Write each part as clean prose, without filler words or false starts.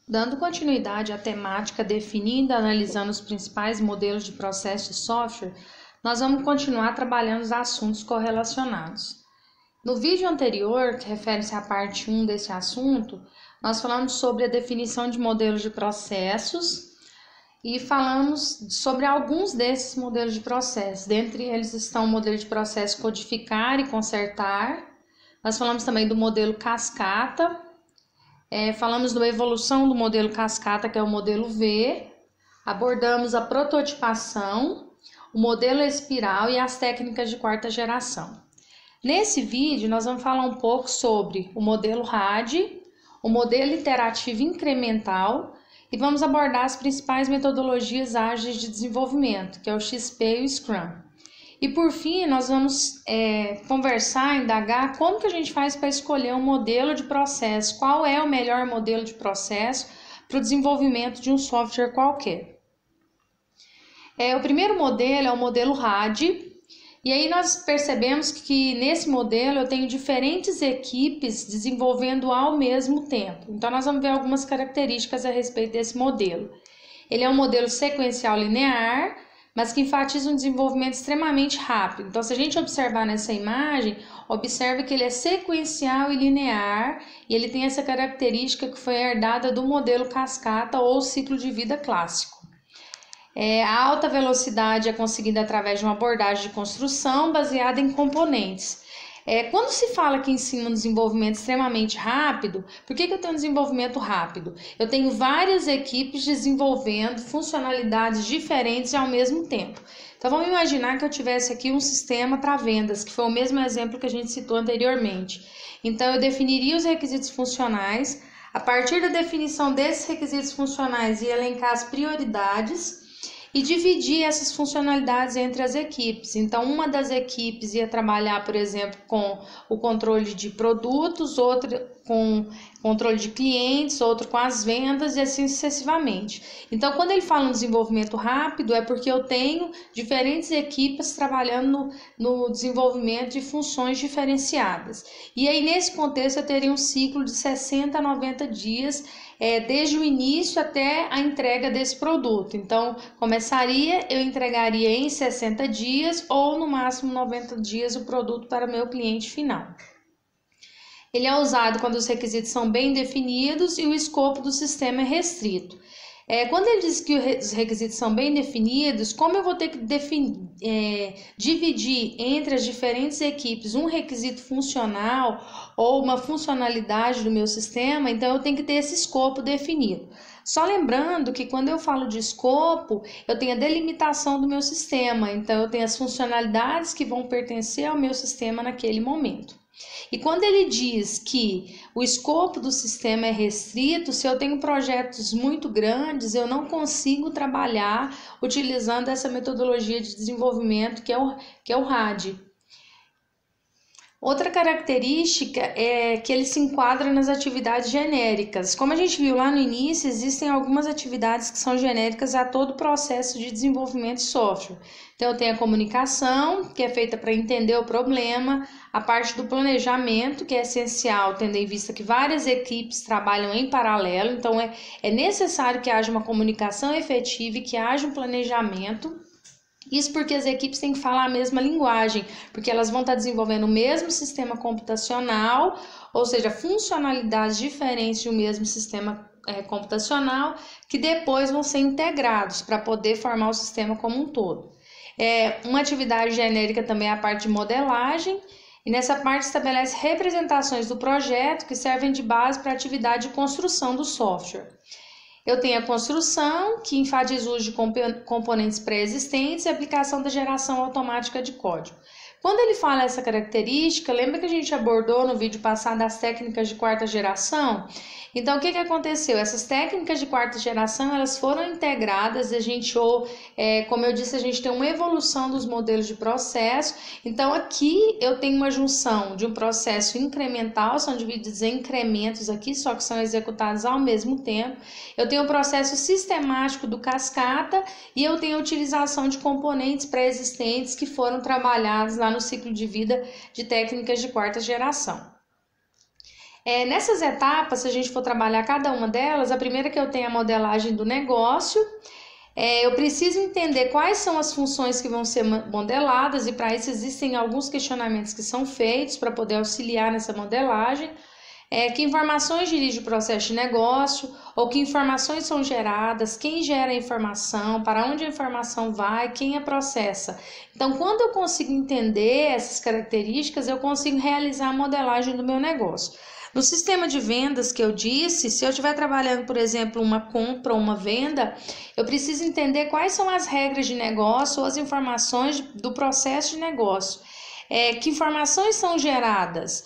Dando continuidade à temática definindo e analisando os principais modelos de processo de software, nós vamos continuar trabalhando os assuntos correlacionados. No vídeo anterior, que refere-se à parte 1 desse assunto, nós falamos sobre a definição de modelos de processos e falamos sobre alguns desses modelos de processo. Dentre eles estão o modelo de processo codificar e consertar. Nós falamos também do modelo cascata. Falamos da evolução do modelo cascata, que é o modelo V, abordamos a prototipação, o modelo espiral e as técnicas de quarta geração. Nesse vídeo, nós vamos falar um pouco sobre o modelo RAD, o modelo iterativo incremental e vamos abordar as principais metodologias ágeis de desenvolvimento, que é o XP e o Scrum. E por fim, nós vamos conversar, indagar como que a gente faz para escolher um modelo de processo, qual é o melhor modelo de processo para o desenvolvimento de um software qualquer. O primeiro modelo é o modelo RAD, e aí nós percebemos que nesse modelo eu tenho diferentes equipes desenvolvendo ao mesmo tempo. Então nós vamos ver algumas características a respeito desse modelo. Ele é um modelo sequencial linear, mas que enfatiza um desenvolvimento extremamente rápido. Então, se a gente observar nessa imagem, observe que ele é sequencial e linear, e ele tem essa característica que foi herdada do modelo cascata ou ciclo de vida clássico. A alta velocidade é conseguida através de uma abordagem de construção baseada em componentes. Quando se fala que ensina um desenvolvimento extremamente rápido, por que eu tenho um desenvolvimento rápido? Eu tenho várias equipes desenvolvendo funcionalidades diferentes ao mesmo tempo. Então vamos imaginar que eu tivesse aqui um sistema para vendas, que foi o mesmo exemplo que a gente citou anteriormente. Então eu definiria os requisitos funcionais, a partir da definição desses requisitos funcionais ia elencar as prioridades e dividir essas funcionalidades entre as equipes. Então, uma das equipes ia trabalhar, por exemplo, com o controle de produtos, outra com controle de clientes, outra com as vendas e assim sucessivamente. Então, quando ele fala em desenvolvimento rápido, é porque eu tenho diferentes equipes trabalhando no desenvolvimento de funções diferenciadas. E aí, nesse contexto, eu teria um ciclo de 60 a 90 dias, desde o início até a entrega desse produto. Então, eu entregaria em 60 dias ou no máximo 90 dias o produto para o meu cliente final. Ele é usado quando os requisitos são bem definidos e o escopo do sistema é restrito. Quando ele diz que os requisitos são bem definidos, como eu vou ter que dividir entre as diferentes equipes um requisito funcional ou uma funcionalidade do meu sistema, então eu tenho que ter esse escopo definido. Só lembrando que quando eu falo de escopo, eu tenho a delimitação do meu sistema, então eu tenho as funcionalidades que vão pertencer ao meu sistema naquele momento. E quando ele diz que o escopo do sistema é restrito, se eu tenho projetos muito grandes, eu não consigo trabalhar utilizando essa metodologia de desenvolvimento que é o RAD. Outra característica é que ele se enquadra nas atividades genéricas. Como a gente viu lá no início, existem algumas atividades que são genéricas a todo o processo de desenvolvimento de software. Então, eu tenho a comunicação, que é feita para entender o problema, a parte do planejamento, que é essencial, tendo em vista que várias equipes trabalham em paralelo. Então, é necessário que haja uma comunicação efetiva e que haja um planejamento. Isso porque as equipes têm que falar a mesma linguagem, porque elas vão estar desenvolvendo o mesmo sistema computacional, ou seja, funcionalidades diferentes de um mesmo sistema computacional, que depois vão ser integrados para poder formar o sistema como um todo. Uma atividade genérica também é a parte de modelagem, e nessa parte estabelece representações do projeto que servem de base para a atividade de construção do software. Eu tenho a construção, que enfatiza o uso de componentes pré-existentes e a aplicação da geração automática de código. Quando ele fala essa característica, lembra que a gente abordou no vídeo passado as técnicas de quarta geração? Então, o que aconteceu? Essas técnicas de quarta geração, elas foram integradas, como eu disse, a gente tem uma evolução dos modelos de processo. Então, aqui eu tenho uma junção de um processo incremental, são divididos em incrementos aqui, só que são executados ao mesmo tempo. Eu tenho o processo sistemático do cascata e eu tenho a utilização de componentes pré-existentes que foram trabalhados lá no ciclo de vida de técnicas de quarta geração. Nessas etapas, se a gente for trabalhar cada uma delas, a primeira que eu tenho é a modelagem do negócio. Eu preciso entender quais são as funções que vão ser modeladas, e para isso existem alguns questionamentos que são feitos para poder auxiliar nessa modelagem. Que informações dirige o processo de negócio, ou que informações são geradas, quem gera a informação, para onde a informação vai, quem a processa. Então, quando eu consigo entender essas características, eu consigo realizar a modelagem do meu negócio. No sistema de vendas que eu disse, se eu estiver trabalhando, por exemplo, uma compra ou uma venda, eu preciso entender quais são as regras de negócio ou as informações do processo de negócio. Que informações são geradas?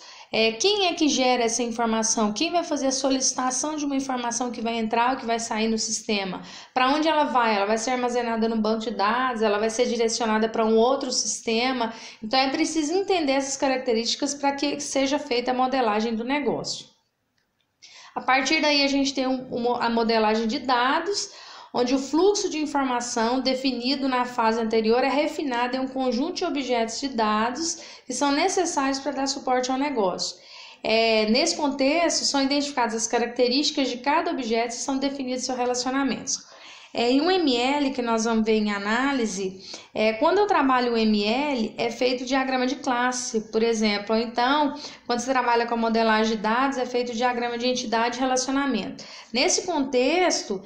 Quem é que gera essa informação? Quem vai fazer a solicitação de uma informação que vai entrar ou que vai sair no sistema? Para onde ela vai? Ela vai ser armazenada no banco de dados? Ela vai ser direcionada para um outro sistema? Então, é preciso entender essas características para que seja feita a modelagem do negócio. A partir daí, a gente tem a modelagem de dados, onde o fluxo de informação definido na fase anterior é refinado em um conjunto de objetos de dados que são necessários para dar suporte ao negócio. Nesse contexto, são identificadas as características de cada objeto e são definidos seus relacionamentos. Em um ML, que nós vamos ver em análise, quando eu trabalho o ML, é feito diagrama de classe, por exemplo. Ou então, quando você trabalha com a modelagem de dados, é feito diagrama de entidade e relacionamento. Nesse contexto,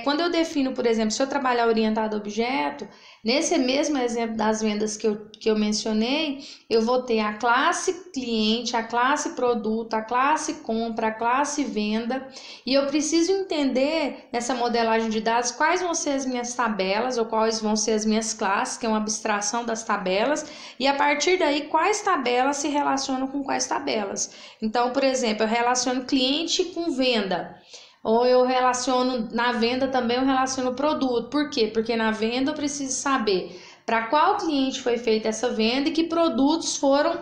quando eu defino, por exemplo, se eu trabalhar orientado a objeto, nesse mesmo exemplo das vendas que eu mencionei, eu vou ter a classe cliente, a classe produto, a classe compra, a classe venda, e eu preciso entender nessa modelagem de dados quais vão ser as minhas tabelas ou quais vão ser as minhas classes, que é uma abstração das tabelas, e a partir daí quais tabelas se relacionam com quais tabelas. Então, por exemplo, eu relaciono cliente com venda. Ou eu relaciono, na venda também eu relaciono produto. Por quê? Porque na venda eu preciso saber para qual cliente foi feita essa venda e que produtos foram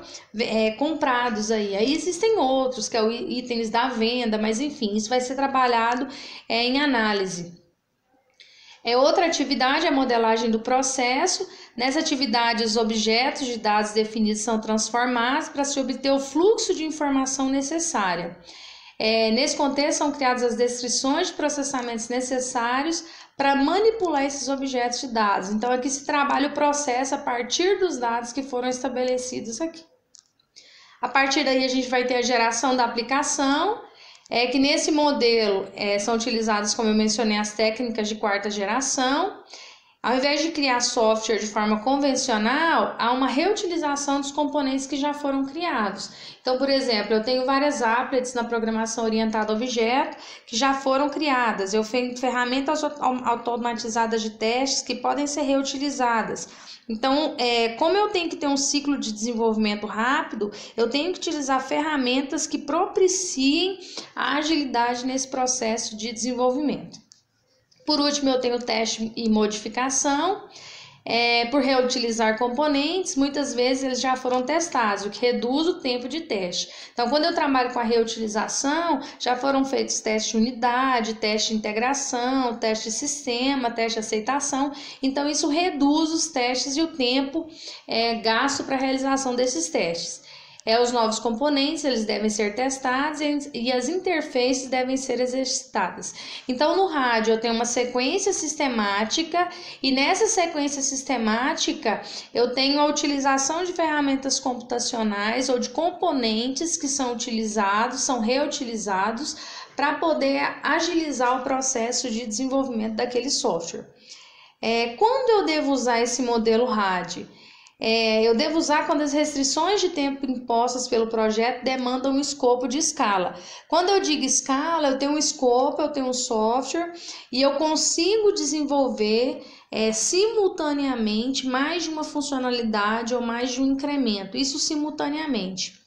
comprados aí. Aí existem outros, que é o itens da venda, mas enfim, isso vai ser trabalhado em análise. Outra atividade é a modelagem do processo. Nessa atividade, os objetos de dados definidos são transformados para se obter o fluxo de informação necessária. Nesse contexto, são criadas as descrições de processamentos necessários para manipular esses objetos de dados. Então, aqui se trabalha o processo a partir dos dados que foram estabelecidos aqui. A partir daí, a gente vai ter a geração da aplicação, que nesse modelo são utilizadas, como eu mencionei, as técnicas de quarta geração. Ao invés de criar software de forma convencional, há uma reutilização dos componentes que já foram criados. Então, por exemplo, eu tenho várias applets na programação orientada a objeto que já foram criadas. Eu tenho ferramentas automatizadas de testes que podem ser reutilizadas. Então, como eu tenho que ter um ciclo de desenvolvimento rápido, eu tenho que utilizar ferramentas que propiciem a agilidade nesse processo de desenvolvimento. Por último, eu tenho teste e modificação. Por reutilizar componentes, muitas vezes eles já foram testados, o que reduz o tempo de teste. Então, quando eu trabalho com a reutilização, já foram feitos testes de unidade, teste de integração, teste de sistema, teste de aceitação. Então, isso reduz os testes e o tempo gasto para a realização desses testes. Os novos componentes, eles devem ser testados e as interfaces devem ser exercitadas. Então, no rádio, eu tenho uma sequência sistemática e nessa sequência sistemática eu tenho a utilização de ferramentas computacionais ou de componentes que são utilizados, são reutilizados para poder agilizar o processo de desenvolvimento daquele software. Quando eu devo usar esse modelo RAD? Eu devo usar quando as restrições de tempo impostas pelo projeto demandam um escopo de escala. Quando eu digo escala, eu tenho um escopo, eu tenho um software e eu consigo desenvolver simultaneamente mais de uma funcionalidade ou mais de um incremento, isso simultaneamente.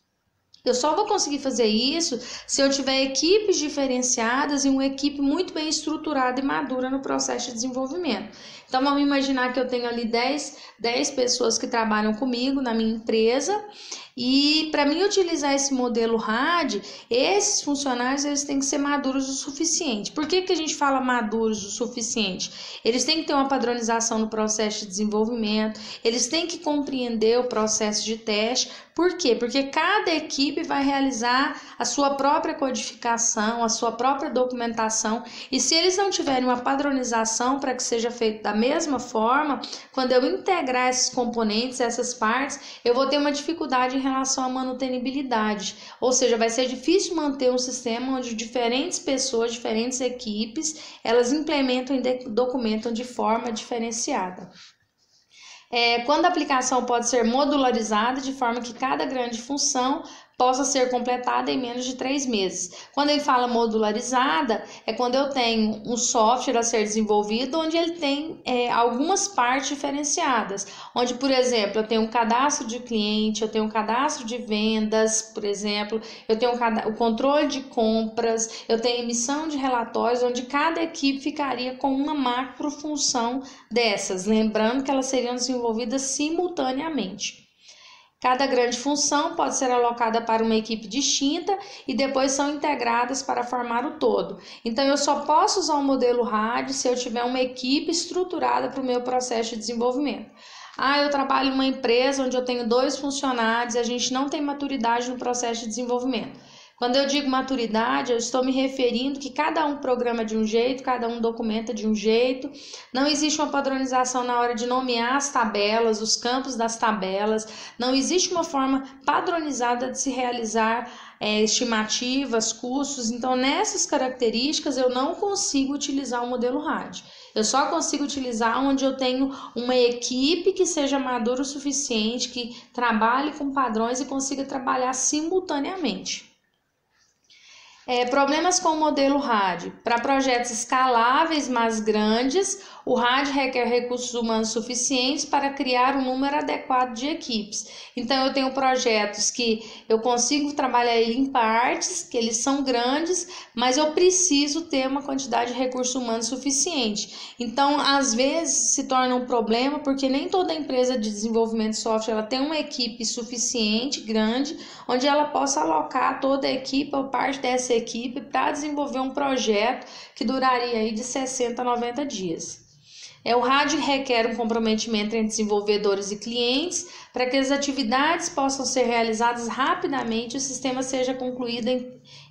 Eu só vou conseguir fazer isso se eu tiver equipes diferenciadas e uma equipe muito bem estruturada e madura no processo de desenvolvimento. Então, vamos imaginar que eu tenho ali 10 pessoas que trabalham comigo na minha empresa e para mim utilizar esse modelo RAD, esses funcionários eles têm que ser maduros o suficiente. Por que a gente fala maduros o suficiente? Eles têm que ter uma padronização no processo de desenvolvimento, eles têm que compreender o processo de teste. Por quê? Porque cada equipe equipe vai realizar a sua própria codificação, a sua própria documentação, e se eles não tiverem uma padronização para que seja feito da mesma forma, quando eu integrar esses componentes, essas partes, eu vou ter uma dificuldade em relação à manutenibilidade, ou seja, vai ser difícil manter um sistema onde diferentes pessoas, diferentes equipes, elas implementam e documentam de forma diferenciada. Quando a aplicação pode ser modularizada de forma que cada grande função possa ser completada em menos de 3 meses. Quando ele fala modularizada, é quando eu tenho um software a ser desenvolvido onde ele tem algumas partes diferenciadas, onde, por exemplo, eu tenho um cadastro de cliente, eu tenho um cadastro de vendas, por exemplo, eu tenho o controle de compras, eu tenho emissão de relatórios, onde cada equipe ficaria com uma macro função dessas, lembrando que elas seriam desenvolvidas simultaneamente. Cada grande função pode ser alocada para uma equipe distinta e depois são integradas para formar o todo. Então, eu só posso usar o modelo RAD se eu tiver uma equipe estruturada para o meu processo de desenvolvimento. Eu trabalho em uma empresa onde eu tenho 2 funcionários e a gente não tem maturidade no processo de desenvolvimento. Quando eu digo maturidade, eu estou me referindo que cada um programa de um jeito, cada um documenta de um jeito, não existe uma padronização na hora de nomear as tabelas, os campos das tabelas, não existe uma forma padronizada de se realizar estimativas, custos. Então, nessas características, eu não consigo utilizar o modelo RAD. Eu só consigo utilizar onde eu tenho uma equipe que seja madura o suficiente, que trabalhe com padrões e consiga trabalhar simultaneamente. Problemas com o modelo RAD. Para projetos escaláveis, mas grandes, o RAD requer recursos humanos suficientes para criar um número adequado de equipes. Então, eu tenho projetos que eu consigo trabalhar ele em partes, que eles são grandes, mas eu preciso ter uma quantidade de recursos humanos suficiente. Então, às vezes, se torna um problema, porque nem toda empresa de desenvolvimento de software ela tem uma equipe suficiente, grande, onde ela possa alocar toda a equipe ou parte dessa equipe para desenvolver um projeto que duraria aí de 60 a 90 dias. O RAD requer um comprometimento entre desenvolvedores e clientes para que as atividades possam ser realizadas rapidamente e o sistema seja concluído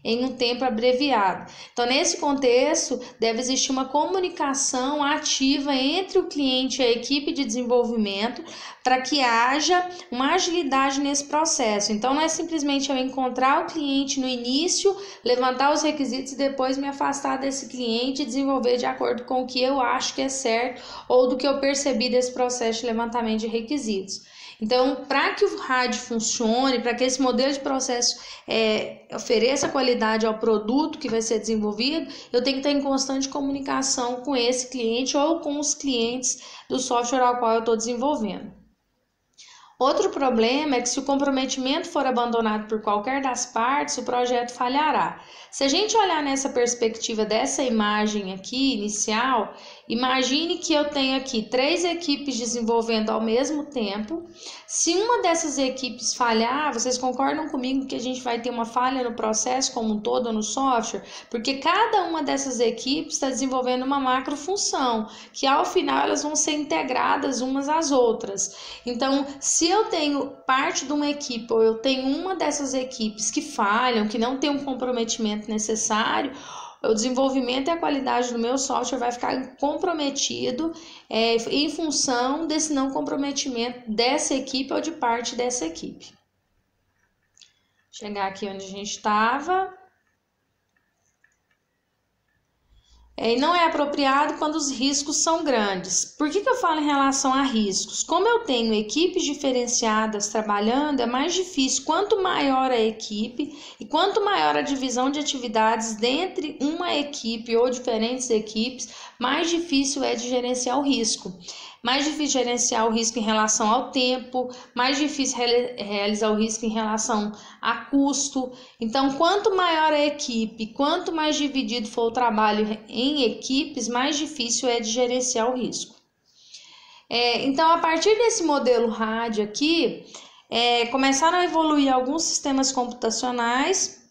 em um tempo abreviado. Então, nesse contexto, deve existir uma comunicação ativa entre o cliente e a equipe de desenvolvimento para que haja uma agilidade nesse processo. Então, não é simplesmente eu encontrar o cliente no início, levantar os requisitos e depois me afastar desse cliente e desenvolver de acordo com o que eu acho que é certo ou do que eu percebi desse processo de levantamento de requisitos. Então, para que o RAD funcione, para que esse modelo de processo ofereça qualidade ao produto que vai ser desenvolvido, eu tenho que estar em constante comunicação com esse cliente ou com os clientes do software ao qual eu estou desenvolvendo. Outro problema é que se o comprometimento for abandonado por qualquer das partes, o projeto falhará. Se a gente olhar nessa perspectiva dessa imagem aqui, inicial, imagine que eu tenho aqui 3 equipes desenvolvendo ao mesmo tempo. Se uma dessas equipes falhar, vocês concordam comigo que a gente vai ter uma falha no processo como um todo no software? Porque cada uma dessas equipes está desenvolvendo uma macro função, que ao final elas vão ser integradas umas às outras. Então, se eu tenho parte de uma equipe ou eu tenho uma dessas equipes que falham, que não tem um comprometimento necessário, o desenvolvimento e a qualidade do meu software vai ficar comprometido em função desse não comprometimento dessa equipe ou de parte dessa equipe. Chegar aqui onde a gente estava. E não é apropriado quando os riscos são grandes. Por que eu falo em relação a riscos? Como eu tenho equipes diferenciadas trabalhando, é mais difícil. Quanto maior a equipe e quanto maior a divisão de atividades dentre uma equipe ou diferentes equipes, mais difícil é de gerenciar o risco. Mais difícil gerenciar o risco em relação ao tempo, mais difícil realizar o risco em relação a custo. Então, quanto maior a equipe, quanto mais dividido for o trabalho em equipes, mais difícil é de gerenciar o risco. Então, a partir desse modelo RAD aqui, começaram a evoluir alguns sistemas computacionais.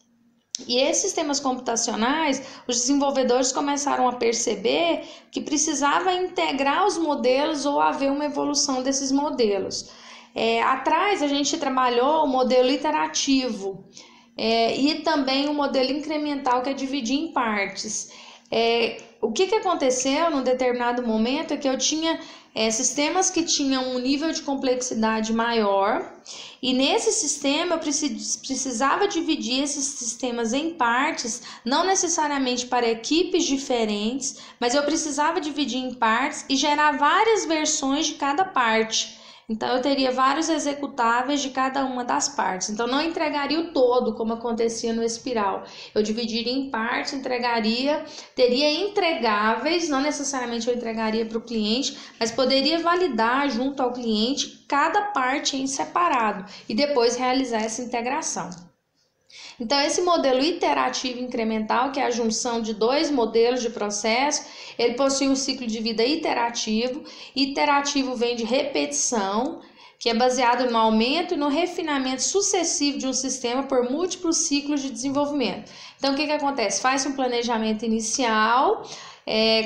E esses sistemas computacionais, os desenvolvedores começaram a perceber que precisava integrar os modelos ou haver uma evolução desses modelos. Atrás a gente trabalhou o modelo iterativo e também o modelo incremental, que é dividir em partes. O que aconteceu num determinado momento é que eu tinha sistemas que tinham um nível de complexidade maior, e nesse sistema eu precisava dividir esses sistemas em partes, não necessariamente para equipes diferentes, mas eu precisava dividir em partes e gerar várias versões de cada parte. Então, eu teria vários executáveis de cada uma das partes. Então, não entregaria o todo, como acontecia no espiral. Eu dividiria em partes, teria entregáveis, não necessariamente eu entregaria para o cliente, mas poderia validar junto ao cliente cada parte em separado e depois realizar essa integração. Então, esse modelo iterativo incremental, que é a junção de dois modelos de processo, ele possui um ciclo de vida iterativo. Iterativo vem de repetição, que é baseado no aumento e no refinamento sucessivo de um sistema por múltiplos ciclos de desenvolvimento. Então, o que acontece? Faz um planejamento inicial,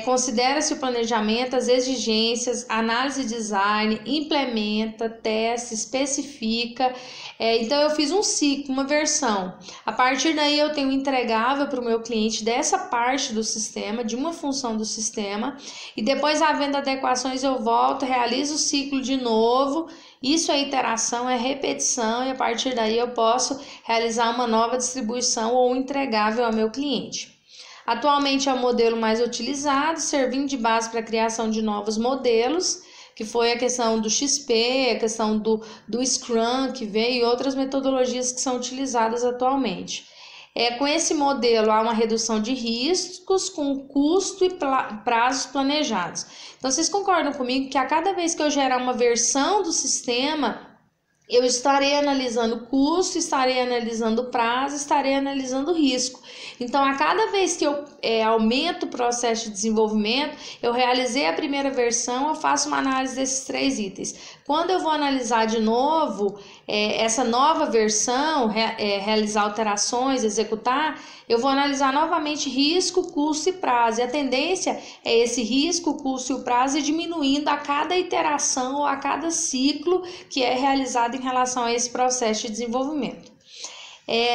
considera-se o planejamento, as exigências, análise de design, implementa, testa, especifica. Então, eu fiz um ciclo, uma versão. A partir daí, eu tenho um entregável para o meu cliente dessa parte do sistema, de uma função do sistema, e depois, havendo adequações, eu volto, realizo o ciclo de novo. Isso é iteração, é repetição, e a partir daí eu posso realizar uma nova distribuição ou entregável ao meu cliente. Atualmente é o modelo mais utilizado, servindo de base para a criação de novos modelos, que foi a questão do XP, a questão do Scrum que veio e outras metodologias que são utilizadas atualmente. Com esse modelo há uma redução de riscos com custo e prazos planejados. Então, vocês concordam comigo que a cada vez que eu gerar uma versão do sistema, eu estarei analisando o custo, estarei analisando o prazo, estarei analisando o risco. Então, a cada vez que eu aumento o processo de desenvolvimento, eu realizei a primeira versão, eu faço uma análise desses 3 itens. Quando eu vou analisar de novo essa nova versão, realizar alterações, executar, eu vou analisar novamente risco, custo e prazo. E a tendência é esse risco, custo e o prazo ir diminuindo a cada iteração ou a cada ciclo que é realizado em relação a esse processo de desenvolvimento.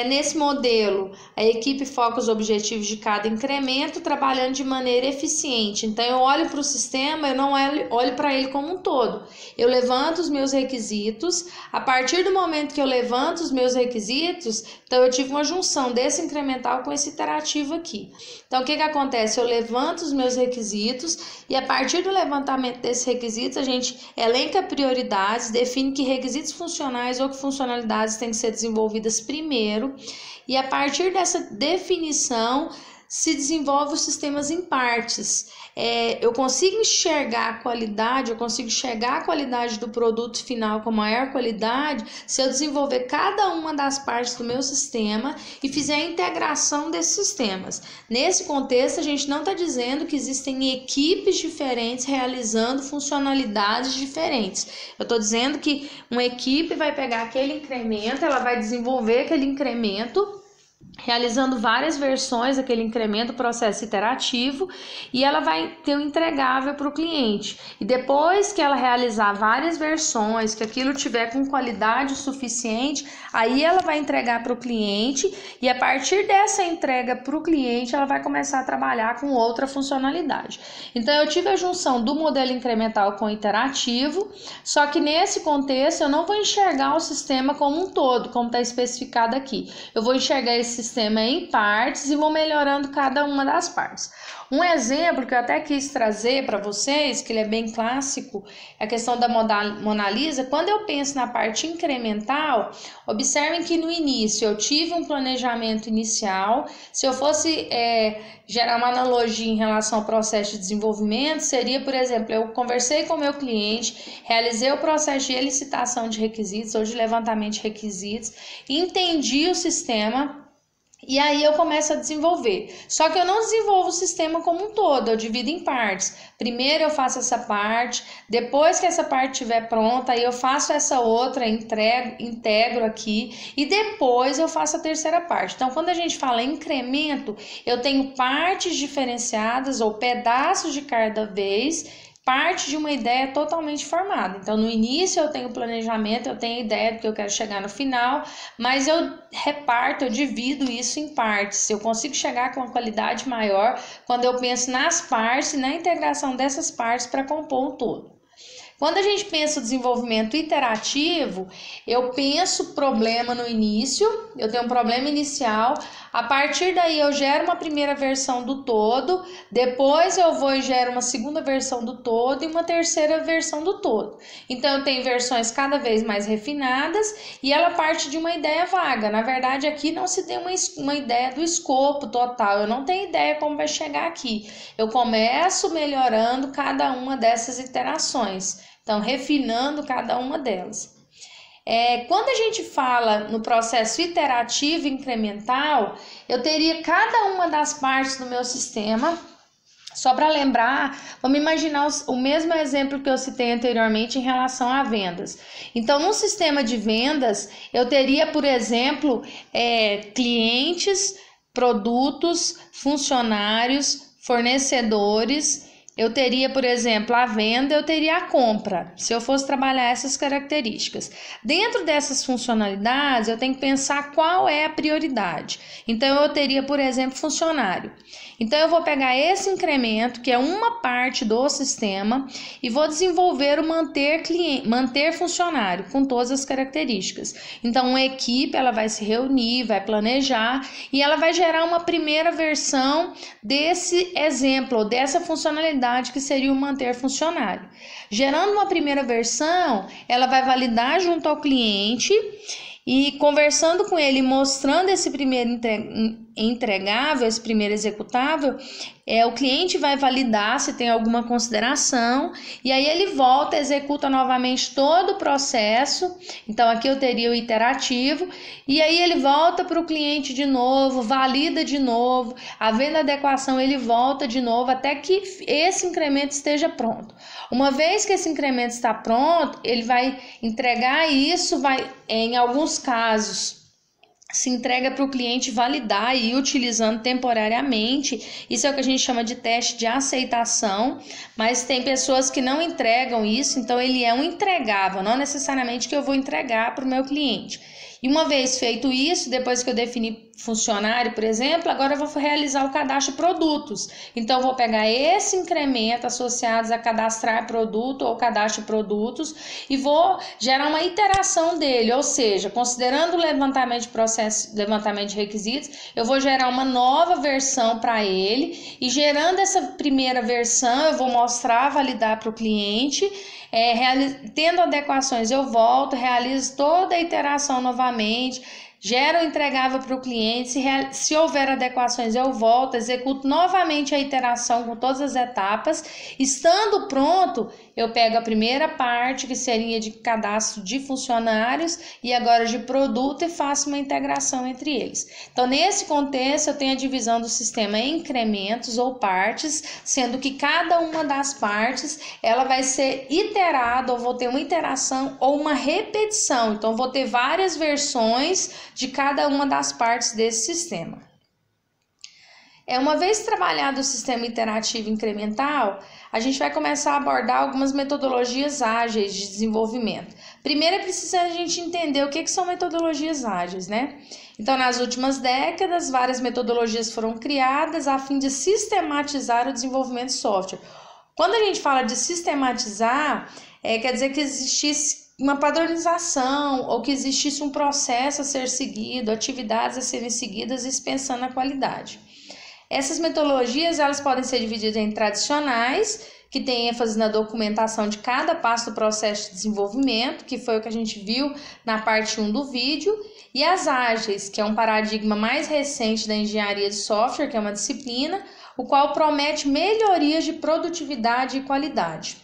Nesse modelo, a equipe foca os objetivos de cada incremento, trabalhando de maneira eficiente. Então, eu olho para o sistema, eu não olho para ele como um todo. Eu levanto os meus requisitos. A partir do momento que eu levanto os meus requisitos, então eu tive uma junção desse incremental com esse iterativo aqui. Então, o que acontece? Eu levanto os meus requisitos e a partir do levantamento desses requisitos, a gente elenca prioridades, define que requisitos funcionais ou que funcionalidades têm que ser desenvolvidas primeiro. E a partir dessa definição se desenvolve os sistemas em partes. Eu consigo enxergar a qualidade, eu consigo chegar à qualidade do produto final com maior qualidade se eu desenvolver cada uma das partes do meu sistema e fizer a integração desses sistemas. Nesse contexto, a gente não está dizendo que existem equipes diferentes realizando funcionalidades diferentes. Eu estou dizendo que uma equipe vai pegar aquele incremento, ela vai desenvolver aquele incremento, realizando várias versões daquele incremento, processo iterativo, e ela vai ter um entregável para o cliente. E depois que ela realizar várias versões, que aquilo tiver com qualidade suficiente, aí ela vai entregar para o cliente, e a partir dessa entrega para o cliente, ela vai começar a trabalhar com outra funcionalidade. Então, eu tive a junção do modelo incremental com o iterativo, só que nesse contexto eu não vou enxergar o sistema como um todo, como está especificado aqui. Eu vou enxergar esse sistema em partes e vou melhorando cada uma das partes. Um exemplo que eu até quis trazer para vocês, que ele é bem clássico, é a questão da Mona Lisa. Quando eu penso na parte incremental, observem que no início eu tive um planejamento inicial. Se eu fosse gerar uma analogia em relação ao processo de desenvolvimento, seria, por exemplo, eu conversei com o meu cliente, realizei o processo de elicitação de requisitos ou de levantamento de requisitos, entendi o sistema, e aí eu começo a desenvolver. Só que eu não desenvolvo o sistema como um todo, eu divido em partes. Primeiro eu faço essa parte, depois que essa parte estiver pronta, aí eu faço essa outra, integro aqui, e depois eu faço a terceira parte. Então, quando a gente fala incremento, eu tenho partes diferenciadas ou pedaços de cada vez parte de uma ideia totalmente formada. Então, no início eu tenho planejamento, eu tenho a ideia do que eu quero chegar no final, mas eu reparto, eu divido isso em partes. Eu consigo chegar com uma qualidade maior quando eu penso nas partes e na integração dessas partes para compor um todo. Quando a gente pensa o desenvolvimento iterativo, eu penso o problema no início, eu tenho um problema inicial, a partir daí eu gero uma primeira versão do todo, depois eu vou e gero uma segunda versão do todo e uma terceira versão do todo. Então eu tenho versões cada vez mais refinadas e ela parte de uma ideia vaga. Na verdade, aqui não se tem uma ideia do escopo total, eu não tenho ideia como vai chegar aqui. Eu começo melhorando cada uma dessas iterações. Então, refinando cada uma delas. Quando a gente fala no processo iterativo incremental, eu teria cada uma das partes do meu sistema. Só para lembrar, vamos imaginar o mesmo exemplo que eu citei anteriormente em relação a vendas. Então, no sistema de vendas, eu teria, por exemplo, clientes, produtos, funcionários, fornecedores. Eu teria, por exemplo, a venda, eu teria a compra, se eu fosse trabalhar essas características. Dentro dessas funcionalidades, eu tenho que pensar qual é a prioridade. Então, eu teria, por exemplo, funcionário. Então, eu vou pegar esse incremento, que é uma parte do sistema, e vou desenvolver o manter funcionário, com todas as características. Então, uma equipe, ela vai se reunir, vai planejar, e ela vai gerar uma primeira versão desse exemplo, ou dessa funcionalidade, que seria o manter funcionário. Gerando uma primeira versão, ela vai validar junto ao cliente e conversando com ele, mostrando esse primeiro entregável, esse primeiro executável, o cliente vai validar se tem alguma consideração e aí ele volta, executa novamente todo o processo. Então aqui eu teria o iterativo e aí ele volta para o cliente de novo, valida de novo, havendo adequação ele volta de novo até que esse incremento esteja pronto. Uma vez que esse incremento está pronto, ele vai entregar isso, em alguns casos se entrega para o cliente validar e ir utilizando temporariamente. Isso é o que a gente chama de teste de aceitação, mas tem pessoas que não entregam isso, então ele é um entregável, não necessariamente que eu vou entregar para o meu cliente. E uma vez feito isso, depois que eu defini funcionário, por exemplo, agora eu vou realizar o cadastro de produtos. Então, eu vou pegar esse incremento associado a cadastrar produto ou cadastro de produtos e vou gerar uma iteração dele, ou seja, considerando o levantamento de processo, levantamento de requisitos, eu vou gerar uma nova versão para ele e gerando essa primeira versão, eu vou mostrar, validar para o cliente. Tendo adequações, eu volto, realizo toda a iteração novamente, gero o entregável para o cliente, se houver adequações eu volto, executo novamente a iteração com todas as etapas. Estando pronto, eu pego a primeira parte, que seria de cadastro de funcionários, e agora de produto, e faço uma integração entre eles. Então, nesse contexto, eu tenho a divisão do sistema em incrementos ou partes, sendo que cada uma das partes, ela vai ser iterada, ou vou ter uma iteração ou uma repetição. Então, vou ter várias versões de cada uma das partes desse sistema. Uma vez trabalhado o sistema iterativo incremental, a gente vai começar a abordar algumas metodologias ágeis de desenvolvimento. Primeiro é preciso a gente entender o que são metodologias ágeis, né? Então, nas últimas décadas, várias metodologias foram criadas a fim de sistematizar o desenvolvimento de software. Quando a gente fala de sistematizar, quer dizer que existisse uma padronização ou que existisse um processo a ser seguido, atividades a serem seguidas e pensando na qualidade. Essas metodologias elas podem ser divididas em tradicionais, que têm ênfase na documentação de cada passo do processo de desenvolvimento, que foi o que a gente viu na parte 1 do vídeo, e as ágeis, que é um paradigma mais recente da engenharia de software, que é uma disciplina, o qual promete melhorias de produtividade e qualidade.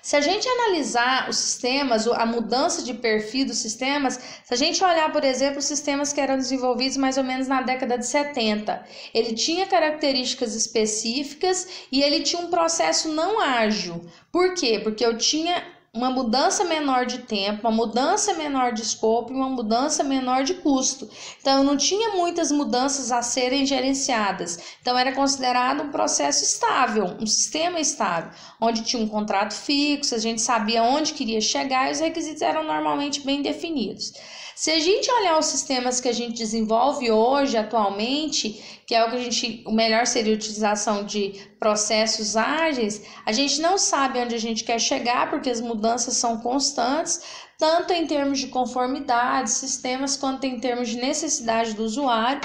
Se a gente analisar os sistemas, a mudança de perfil dos sistemas, se a gente olhar, por exemplo, os sistemas que eram desenvolvidos mais ou menos na década de 70, ele tinha características específicas e ele tinha um processo não ágil. Por quê? Porque eu tinha uma mudança menor de tempo, uma mudança menor de escopo e uma mudança menor de custo. Então, eu não tinha muitas mudanças a serem gerenciadas. Então, era considerado um processo estável, um sistema estável, onde tinha um contrato fixo, a gente sabia onde queria chegar e os requisitos eram normalmente bem definidos. Se a gente olhar os sistemas que a gente desenvolve hoje, atualmente, que é o melhor seria a utilização de processos ágeis, a gente não sabe onde a gente quer chegar, porque as mudanças são constantes, tanto em termos de conformidade, sistemas, quanto em termos de necessidade do usuário,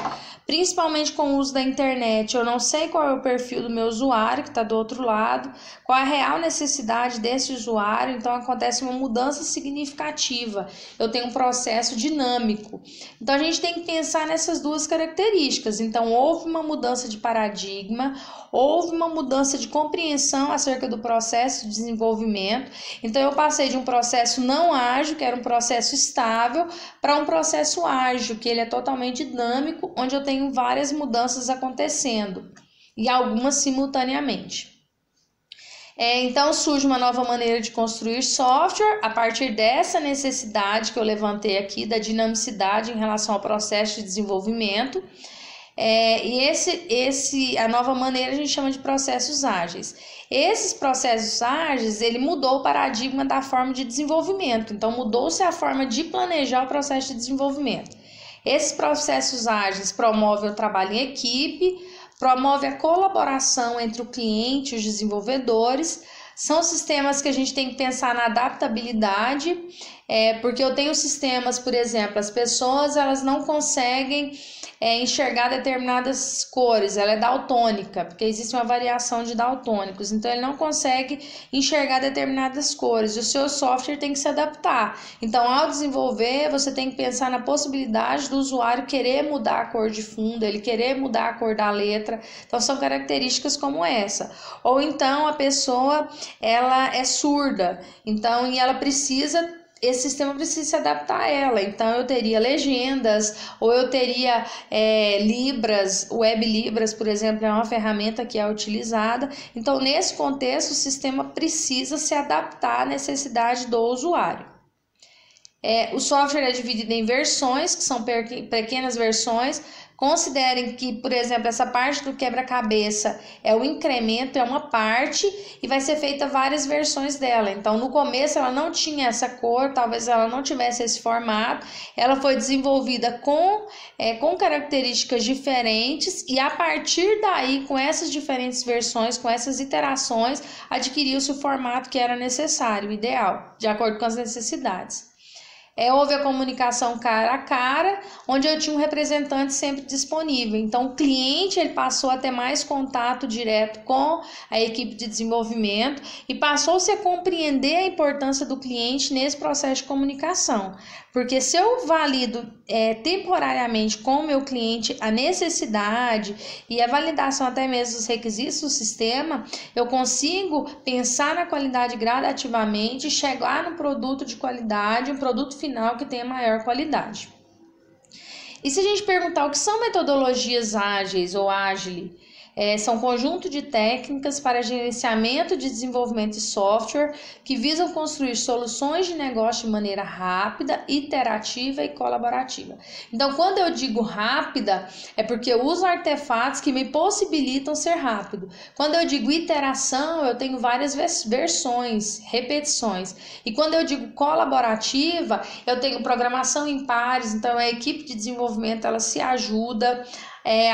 principalmente com o uso da internet. Eu não sei qual é o perfil do meu usuário, que está do outro lado, qual é a real necessidade desse usuário, então acontece uma mudança significativa. Eu tenho um processo dinâmico. Então, a gente tem que pensar nessas duas características. Então, houve uma mudança de paradigma, houve uma mudança de compreensão acerca do processo de desenvolvimento. Então, eu passei de um processo não ágil, que era um processo estável, para um processo ágil, que ele é totalmente dinâmico, onde eu tenho várias mudanças acontecendo, e algumas simultaneamente. Então, surge uma nova maneira de construir software a partir dessa necessidade que eu levantei aqui, da dinamicidade em relação ao processo de desenvolvimento. A nova maneira a gente chama de processos ágeis. Esses processos ágeis, ele mudou o paradigma da forma de desenvolvimento, então mudou-se a forma de planejar o processo de desenvolvimento. Esses processos ágeis promovem o trabalho em equipe, promovem a colaboração entre o cliente e os desenvolvedores. São sistemas que a gente tem que pensar na adaptabilidade, porque eu tenho sistemas, por exemplo, as pessoas elas não conseguem enxergar determinadas cores, ela é daltônica, porque existe uma variação de daltônicos, então ele não consegue enxergar determinadas cores, e o seu software tem que se adaptar. Então, ao desenvolver, você tem que pensar na possibilidade do usuário querer mudar a cor de fundo, ele querer mudar a cor da letra, então são características como essa. Ou então a pessoa ela é surda, então e ela precisa esse sistema precisa se adaptar a ela, então eu teria legendas, ou eu teria Libras, Web Libras, por exemplo, é uma ferramenta que é utilizada. Então, nesse contexto, o sistema precisa se adaptar à necessidade do usuário. O software é dividido em versões, que são pequenas versões. Considerem que, por exemplo, essa parte do quebra-cabeça é o incremento, é uma parte e vai ser feita várias versões dela. Então, no começo ela não tinha essa cor, talvez ela não tivesse esse formato. Ela foi desenvolvida com características diferentes e a partir daí, com essas diferentes versões, com essas iterações, adquiriu-se o formato que era necessário, ideal, de acordo com as necessidades. Houve a comunicação cara a cara, onde eu tinha um representante sempre disponível. Então, o cliente ele passou a ter mais contato direto com a equipe de desenvolvimento e passou-se a compreender a importância do cliente nesse processo de comunicação. Porque se eu valido temporariamente com o meu cliente a necessidade e a validação até mesmo dos requisitos do sistema, eu consigo pensar na qualidade gradativamente e chegar no produto de qualidade, um produto final que tenha maior qualidade. E se a gente perguntar o que são metodologias ágeis ou ágil? São um conjunto de técnicas para gerenciamento de desenvolvimento de software que visam construir soluções de negócio de maneira rápida, iterativa e colaborativa. Então, quando eu digo rápida, é porque eu uso artefatos que me possibilitam ser rápido. Quando eu digo iteração, eu tenho várias versões, repetições. E quando eu digo colaborativa, eu tenho programação em pares, então a equipe de desenvolvimento ela se ajuda.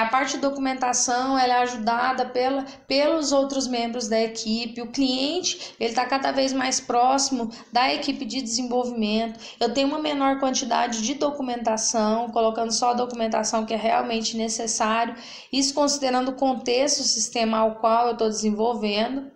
A parte de documentação ela é ajudada pelos outros membros da equipe. O cliente ele está cada vez mais próximo da equipe de desenvolvimento. Eu tenho uma menor quantidade de documentação, colocando só a documentação que é realmente necessário, isso considerando o contexto, o sistema ao qual eu estou desenvolvendo.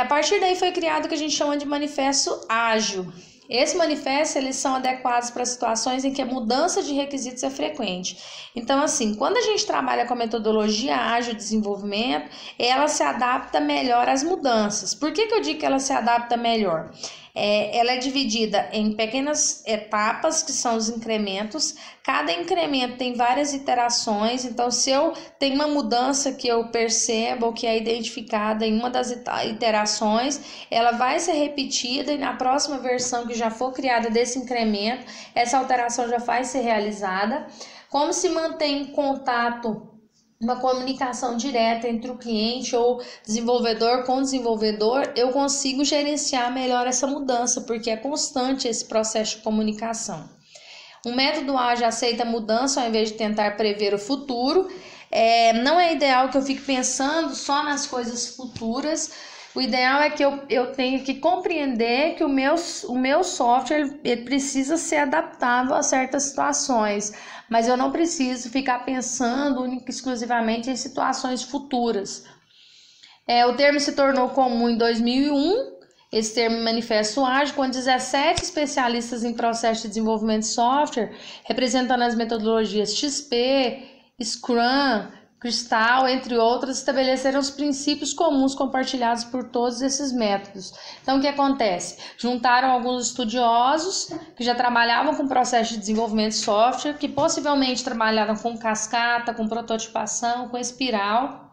A partir daí foi criado o que a gente chama de manifesto ágil. Esse manifesto, eles são adequados para situações em que a mudança de requisitos é frequente. Então, assim, quando a gente trabalha com a metodologia ágil de desenvolvimento, ela se adapta melhor às mudanças. Por que eu digo que ela se adapta melhor? Ela é dividida em pequenas etapas, que são os incrementos. Cada incremento tem várias iterações, então se eu tenho uma mudança que eu percebo, que é identificada em uma das iterações, ela vai ser repetida e na próxima versão que já for criada desse incremento, essa alteração já vai ser realizada. Como se mantém contato, uma comunicação direta entre o cliente ou desenvolvedor com o desenvolvedor, eu consigo gerenciar melhor essa mudança, porque é constante esse processo de comunicação. Um método ágil aceita mudança ao invés de tentar prever o futuro. Não é ideal que eu fique pensando só nas coisas futuras. O ideal é que eu tenha que compreender que o meu software ele precisa ser adaptável a certas situações, mas eu não preciso ficar pensando única e exclusivamente em situações futuras. O termo se tornou comum em 2001, esse termo Manifesto Ágil, quando 17 especialistas em processo de desenvolvimento de software, representando as metodologias XP, Scrum, Crystal, entre outras, estabeleceram os princípios comuns compartilhados por todos esses métodos. Então, o que acontece? Juntaram alguns estudiosos que já trabalhavam com processo de desenvolvimento de software, que possivelmente trabalharam com cascata, com prototipação, com espiral,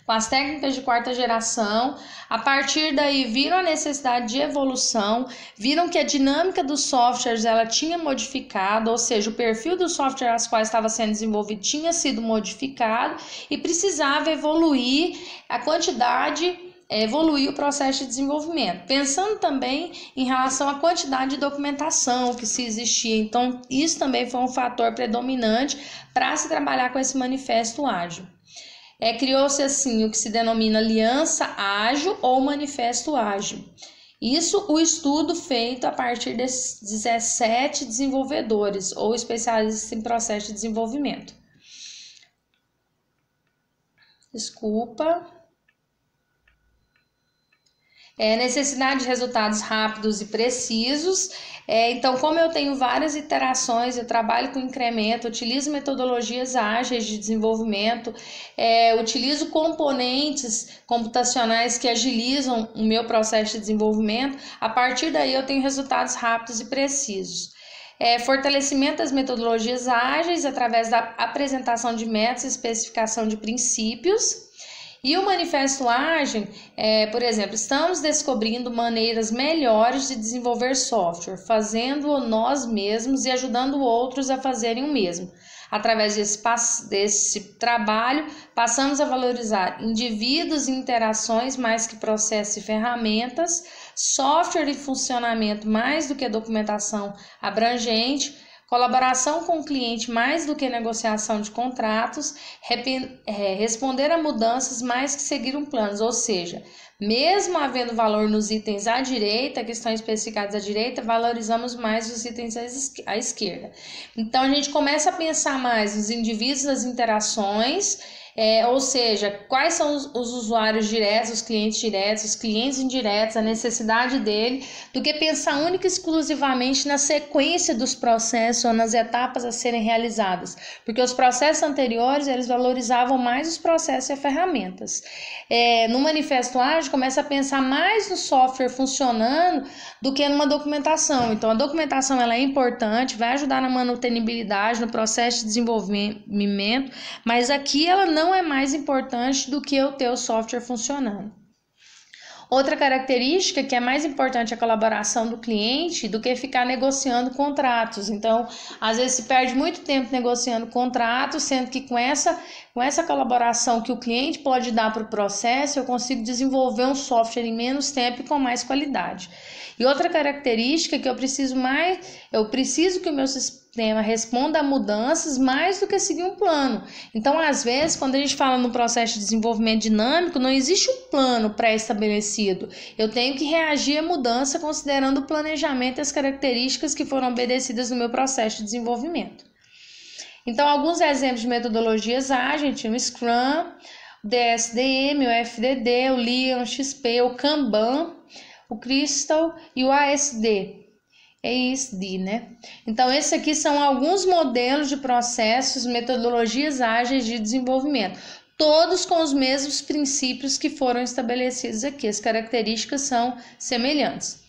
com as técnicas de quarta geração. A partir daí viram a necessidade de evolução, viram que a dinâmica dos softwares ela tinha modificado, ou seja, o perfil dos softwares aos quais estava sendo desenvolvido tinha sido modificado e precisava evoluir a quantidade, evoluir o processo de desenvolvimento, pensando também em relação à quantidade de documentação que se existia. Então, isso também foi um fator predominante para se trabalhar com esse manifesto ágil. Criou-se assim o que se denomina aliança ágil ou manifesto ágil. Isso o estudo feito a partir desses 17 desenvolvedores ou especialistas em processo de desenvolvimento. Desculpa. Necessidade de resultados rápidos e precisos. Então, como eu tenho várias iterações, eu trabalho com incremento, utilizo metodologias ágeis de desenvolvimento, utilizo componentes computacionais que agilizam o meu processo de desenvolvimento, a partir daí eu tenho resultados rápidos e precisos. Fortalecimento das metodologias ágeis através da apresentação de métodos e especificação de princípios. E o manifesto ágil, por exemplo, estamos descobrindo maneiras melhores de desenvolver software, fazendo-o nós mesmos e ajudando outros a fazerem o mesmo. Através desse trabalho, passamos a valorizar indivíduos e interações mais que processos e ferramentas, software e funcionamento mais do que documentação abrangente, colaboração com o cliente mais do que negociação de contratos, responder a mudanças mais que seguir um plano, ou seja, mesmo havendo valor nos itens à direita, que estão especificados à direita, valorizamos mais os itens à esquerda. Então, a gente começa a pensar mais nos indivíduos, nas interações, ou seja, quais são os usuários diretos, os clientes indiretos, a necessidade dele, do que pensar única e exclusivamente na sequência dos processos ou nas etapas a serem realizadas, porque os processos anteriores eles valorizavam mais os processos e as ferramentas. No Manifesto Ágil começa a pensar mais no software funcionando do que numa documentação. Então a documentação ela é importante, vai ajudar na manutenibilidade, no processo de desenvolvimento, mas aqui ela não é mais importante do que eu ter o software funcionando. Outra característica que é mais importante é a colaboração do cliente do que ficar negociando contratos. Então, às vezes se perde muito tempo negociando contratos, sendo que com essa colaboração que o cliente pode dar para o processo, eu consigo desenvolver um software em menos tempo e com mais qualidade. E outra característica que eu preciso que o meu sistema responda a mudanças mais do que seguir um plano. Então, às vezes, quando a gente fala no processo de desenvolvimento dinâmico, não existe um plano pré-estabelecido. Eu tenho que reagir à mudança considerando o planejamento e as características que foram obedecidas no meu processo de desenvolvimento. Então, alguns exemplos de metodologias ágeis, o Scrum, o DSDM, o FDD, o Lean, o XP, o Kanban, o Crystal e o ASD, né? Então, esses aqui são alguns modelos de processos, metodologias ágeis de desenvolvimento, todos com os mesmos princípios que foram estabelecidos aqui, as características são semelhantes.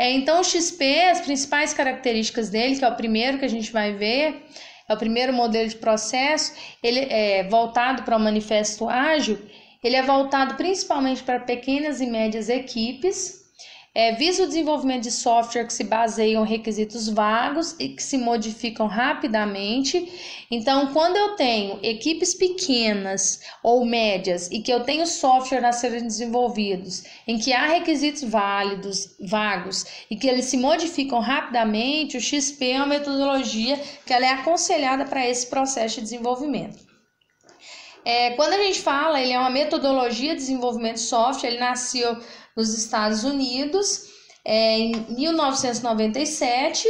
Então o XP, as principais características dele, que é o primeiro que a gente vai ver, é o primeiro modelo de processo, ele é voltado para o manifesto ágil, ele é voltado principalmente para pequenas e médias equipes, visa o desenvolvimento de software que se baseiam em requisitos vagos e que se modificam rapidamente. Então, quando eu tenho equipes pequenas ou médias e que eu tenho software a serem desenvolvidos, em que há requisitos vagos e que eles se modificam rapidamente, o XP é uma metodologia que ela é aconselhada para esse processo de desenvolvimento. Quando a gente fala, ele é uma metodologia de desenvolvimento de software, ele nasceu nos Estados Unidos em 1997.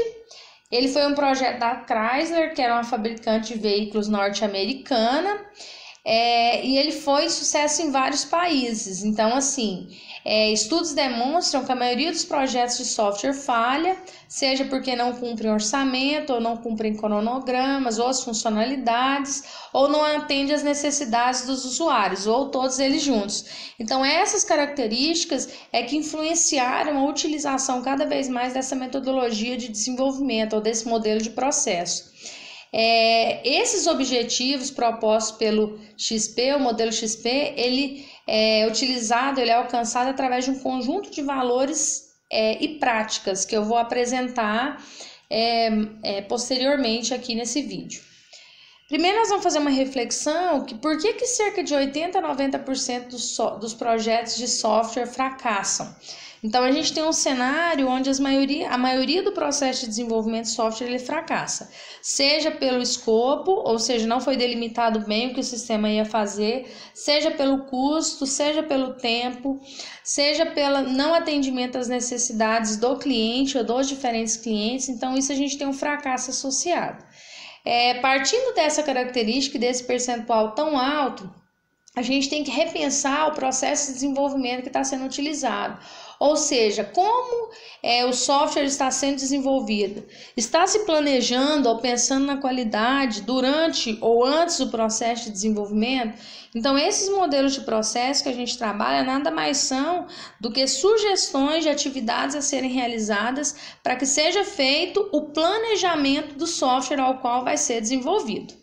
Ele foi um projeto da Chrysler, que era uma fabricante de veículos norte-americana, e ele foi sucesso em vários países. Então, assim, estudos demonstram que a maioria dos projetos de software falha, seja porque não cumprem orçamento, ou não cumprem cronogramas, ou as funcionalidades, ou não atende às necessidades dos usuários, ou todos eles juntos. Então, essas características que influenciaram a utilização cada vez mais dessa metodologia de desenvolvimento, ou desse modelo de processo. Esses objetivos propostos pelo XP, o modelo XP, ele é utilizado, ele é alcançado através de um conjunto de valores e práticas que eu vou apresentar posteriormente aqui nesse vídeo. Primeiro nós vamos fazer uma reflexão que por que cerca de 80 a 90% dos projetos de software fracassam. Então a gente tem um cenário onde a maioria do processo de desenvolvimento de software ele fracassa, seja pelo escopo, ou seja, não foi delimitado bem o que o sistema ia fazer, seja pelo custo, seja pelo tempo, seja pelo não atendimento às necessidades do cliente ou dos diferentes clientes. Então isso a gente tem um fracasso associado. Partindo dessa característica e desse percentual tão alto, a gente tem que repensar o processo de desenvolvimento que está sendo utilizado. Ou seja, como o software está sendo desenvolvido? Está se planejando ou pensando na qualidade durante ou antes do processo de desenvolvimento? Então, esses modelos de processo que a gente trabalha nada mais são do que sugestões de atividades a serem realizadas para que seja feito o planejamento do software ao qual vai ser desenvolvido.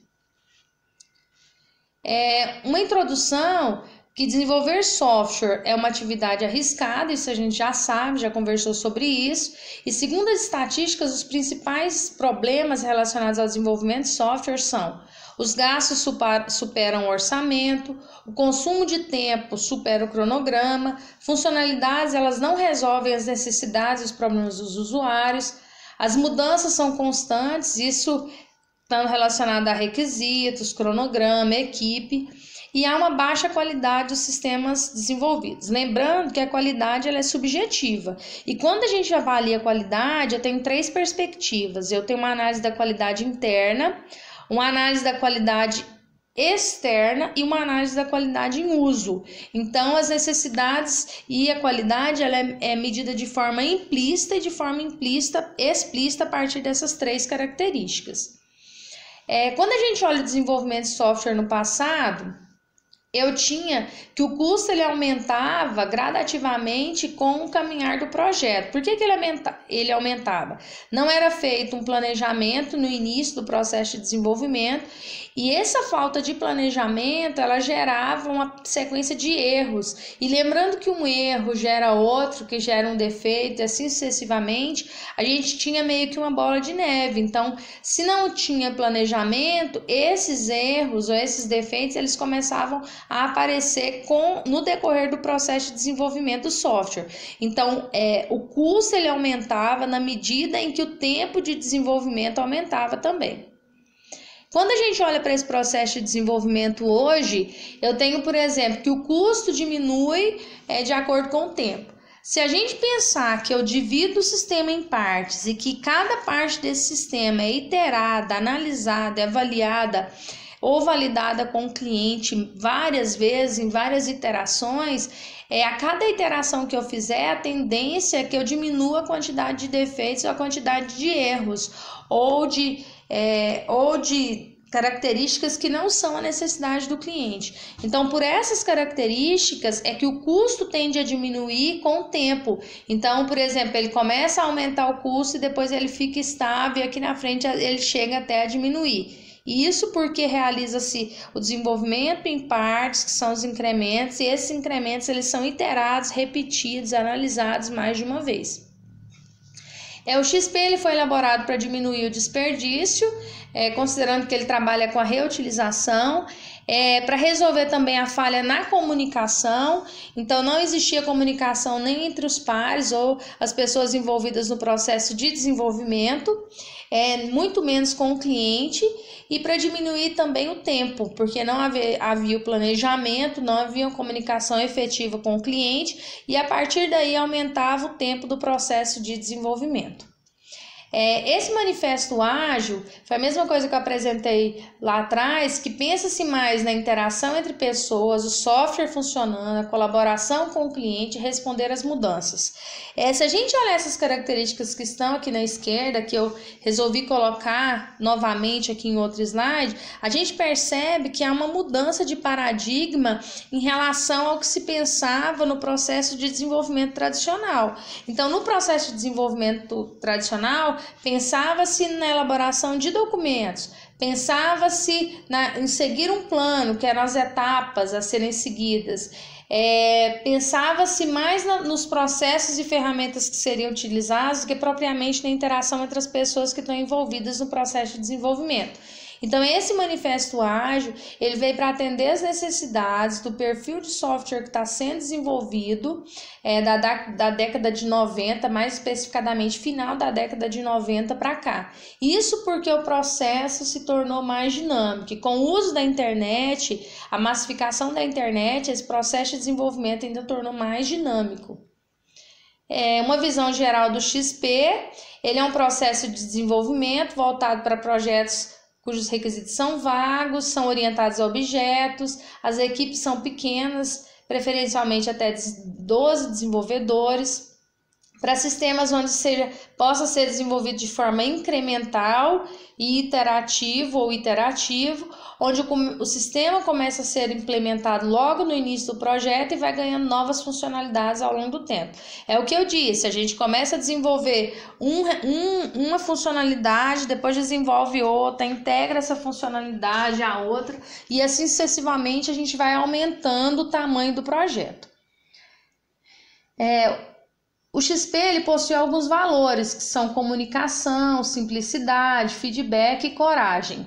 Uma introdução que desenvolver software é uma atividade arriscada, isso a gente já sabe, já conversou sobre isso, e segundo as estatísticas, os principais problemas relacionados ao desenvolvimento de software são: os gastos superam o orçamento, o consumo de tempo supera o cronograma, funcionalidades elas não resolvem as necessidades e os problemas dos usuários, as mudanças são constantes, isso estando relacionado a requisitos, cronograma, equipe, e há uma baixa qualidade dos sistemas desenvolvidos. Lembrando que a qualidade ela é subjetiva. E quando a gente avalia a qualidade, eu tenho três perspectivas. Eu tenho uma análise da qualidade interna, uma análise da qualidade externa e uma análise da qualidade em uso. Então, as necessidades e a qualidade ela é medida de forma implícita e de forma explícita a partir dessas três características. Quando a gente olha o desenvolvimento de software no passado, eu tinha que o custo ele aumentava gradativamente com o caminhar do projeto. Por que ele aumentava? Não era feito um planejamento no início do processo de desenvolvimento e essa falta de planejamento ela gerava uma sequência de erros. E lembrando que um erro gera outro, que gera um defeito e assim sucessivamente, a gente tinha meio que uma bola de neve. Então, se não tinha planejamento, esses erros ou esses defeitos eles começavam a aparecer no decorrer do processo de desenvolvimento do software. Então, o custo ele aumentava na medida em que o tempo de desenvolvimento aumentava também. Quando a gente olha para esse processo de desenvolvimento hoje, eu tenho, por exemplo, que o custo diminui de acordo com o tempo. Se a gente pensar que eu divido o sistema em partes e que cada parte desse sistema é iterada, analisada, avaliada ou validada com o cliente várias vezes, em várias iterações, a cada iteração que eu fizer, a tendência é que eu diminua a quantidade de defeitos ou a quantidade de erros, ou de características que não são a necessidade do cliente. Então, por essas características é que o custo tende a diminuir com o tempo. Então, por exemplo, ele começa a aumentar o custo e depois ele fica estável e aqui na frente ele chega até a diminuir. Isso porque realiza-se o desenvolvimento em partes, que são os incrementos, e esses incrementos eles são iterados, repetidos, analisados mais de uma vez. O XP ele foi elaborado para diminuir o desperdício, considerando que ele trabalha com a reutilização, para resolver também a falha na comunicação. Então, não existia comunicação nem entre os pares ou as pessoas envolvidas no processo de desenvolvimento, muito menos com o cliente, e para diminuir também o tempo, porque não havia o planejamento, não havia uma comunicação efetiva com o cliente, e a partir daí aumentava o tempo do processo de desenvolvimento. Esse manifesto ágil foi a mesma coisa que eu apresentei lá atrás, que pensa-se mais na interação entre pessoas, o software funcionando, a colaboração com o cliente e responder às mudanças. Se a gente olhar essas características que estão aqui na esquerda, que eu resolvi colocar novamente aqui em outro slide, a gente percebe que há uma mudança de paradigma em relação ao que se pensava no processo de desenvolvimento tradicional. Então, no processo de desenvolvimento tradicional, pensava-se na elaboração de documentos, pensava-se em seguir um plano, que eram as etapas a serem seguidas, pensava-se mais nos processos e ferramentas que seriam utilizados do que propriamente na interação entre as pessoas que estão envolvidas no processo de desenvolvimento. Então, esse manifesto ágil, ele veio para atender as necessidades do perfil de software que está sendo desenvolvido da década de 90, mais especificadamente final da década de 90 para cá. Isso porque o processo se tornou mais dinâmico. E com o uso da internet, a massificação da internet, esse processo de desenvolvimento ainda tornou mais dinâmico. Uma visão geral do XP, ele é um processo de desenvolvimento voltado para projetos cujos requisitos são vagos, são orientados a objetos, as equipes são pequenas, preferencialmente até 12 desenvolvedores, para sistemas onde possa ser desenvolvido de forma incremental e iterativo, onde o sistema começa a ser implementado logo no início do projeto e vai ganhando novas funcionalidades ao longo do tempo. É o que eu disse, a gente começa a desenvolver uma funcionalidade, depois desenvolve outra, integra essa funcionalidade a outra, e assim sucessivamente a gente vai aumentando o tamanho do projeto. O XP ele possui alguns valores, que são comunicação, simplicidade, feedback e coragem.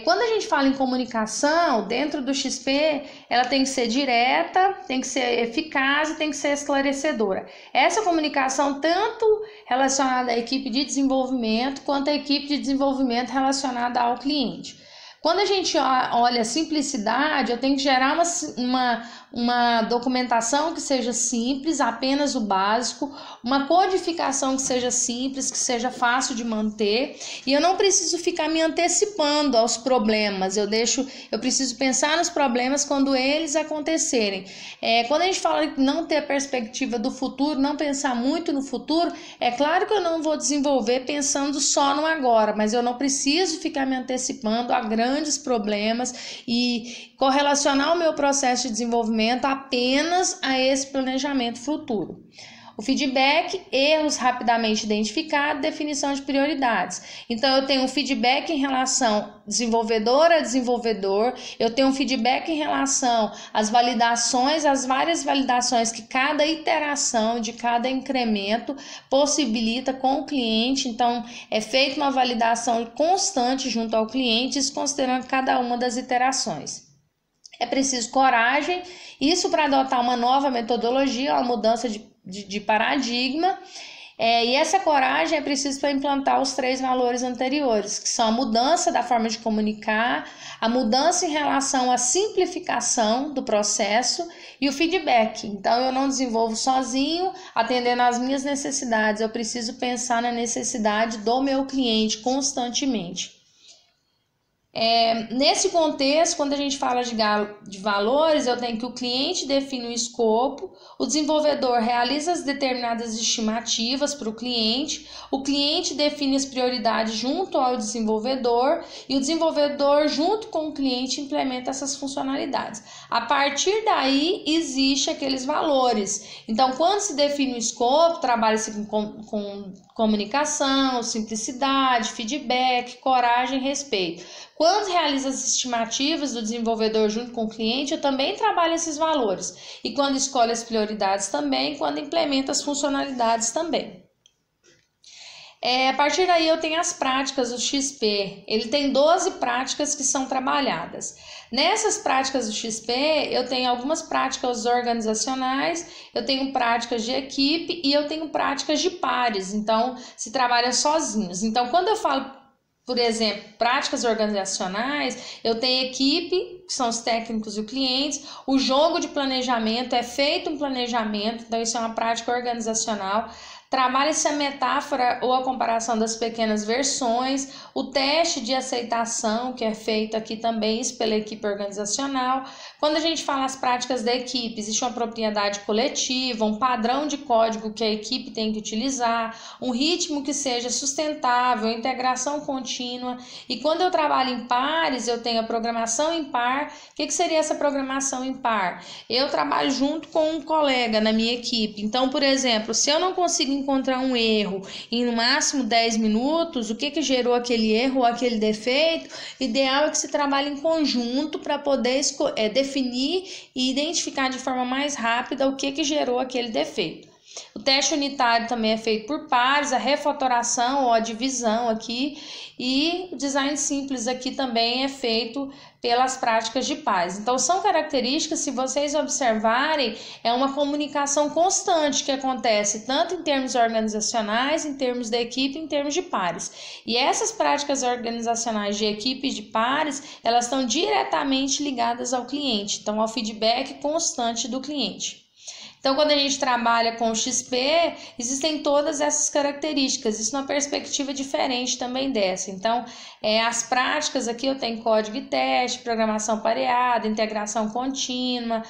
Quando a gente fala em comunicação, dentro do XP, ela tem que ser direta, tem que ser eficaz e tem que ser esclarecedora. Essa comunicação tanto relacionada à equipe de desenvolvimento, quanto à equipe de desenvolvimento relacionada ao cliente. Quando a gente olha a simplicidade, eu tenho que gerar uma documentação que seja simples, apenas o básico, uma codificação que seja simples, que seja fácil de manter, e eu não preciso ficar me antecipando aos problemas, eu preciso pensar nos problemas quando eles acontecerem. Quando a gente fala de não ter a perspectiva do futuro, não pensar muito no futuro, é claro que eu não vou desenvolver pensando só no agora, mas eu não preciso ficar me antecipando a grandes problemas e correlacionar o meu processo de desenvolvimento apenas a esse planejamento futuro. O feedback, erros rapidamente identificados, definição de prioridades. Então, eu tenho um feedback em relação desenvolvedor a desenvolvedor, eu tenho um feedback em relação às validações, às várias validações que cada iteração de cada incremento possibilita com o cliente. Então, é feita uma validação constante junto ao cliente, considerando cada uma das iterações. É preciso coragem, isso para adotar uma nova metodologia, uma mudança de paradigma, e essa coragem é preciso para implantar os 3 valores anteriores, que são a mudança da forma de comunicar, a mudança em relação à simplificação do processo e o feedback. Então, eu não desenvolvo sozinho, atendendo às minhas necessidades, eu preciso pensar na necessidade do meu cliente constantemente. Nesse contexto, quando a gente fala de valores, eu tenho que o cliente define o escopo, o desenvolvedor realiza as determinadas estimativas para o cliente define as prioridades junto ao desenvolvedor e o desenvolvedor, junto com o cliente, implementa essas funcionalidades. A partir daí, existe aqueles valores. Então, quando se define o escopo, trabalha-se com comunicação, simplicidade, feedback, coragem e respeito. Quando realiza as estimativas do desenvolvedor junto com o cliente, eu também trabalho esses valores. E quando escolhe as prioridades também, quando implementa as funcionalidades também. A partir daí eu tenho as práticas do XP. Ele tem 12 práticas que são trabalhadas. Nessas práticas do XP, eu tenho algumas práticas organizacionais, eu tenho práticas de equipe e eu tenho práticas de pares. Então, se trabalha sozinhos. Então, quando eu falo, por exemplo, práticas organizacionais, eu tenho equipe, que são os técnicos e os clientes, o jogo de planejamento, é feito um planejamento, então isso é uma prática organizacional. Trabalha-se a metáfora ou a comparação das pequenas versões, o teste de aceitação, que é feito aqui também isso pela equipe organizacional. Quando a gente fala as práticas da equipe, existe uma propriedade coletiva, um padrão de código que a equipe tem que utilizar, um ritmo que seja sustentável, integração contínua. E quando eu trabalho em pares, eu tenho a programação em par. O que seria essa programação em par? Eu trabalho junto com um colega na minha equipe. Então, por exemplo, se eu não consigo encontrar um erro em no máximo 10 minutos, o que gerou aquele erro ou aquele defeito, ideal é que se trabalhe em conjunto para poder definir e identificar de forma mais rápida o que gerou aquele defeito. O teste unitário também é feito por pares, a refatoração ou a divisão aqui, e o design simples aqui também é feito pelas práticas de pares. Então, são características, se vocês observarem, é uma comunicação constante que acontece tanto em termos organizacionais, em termos da equipe, em termos de pares. E essas práticas organizacionais de equipe e de pares, elas estão diretamente ligadas ao cliente, então ao feedback constante do cliente. Então, quando a gente trabalha com o XP, existem todas essas características, isso numa perspectiva diferente também dessa. Então, as práticas aqui eu tenho código e teste, programação pareada, integração contínua,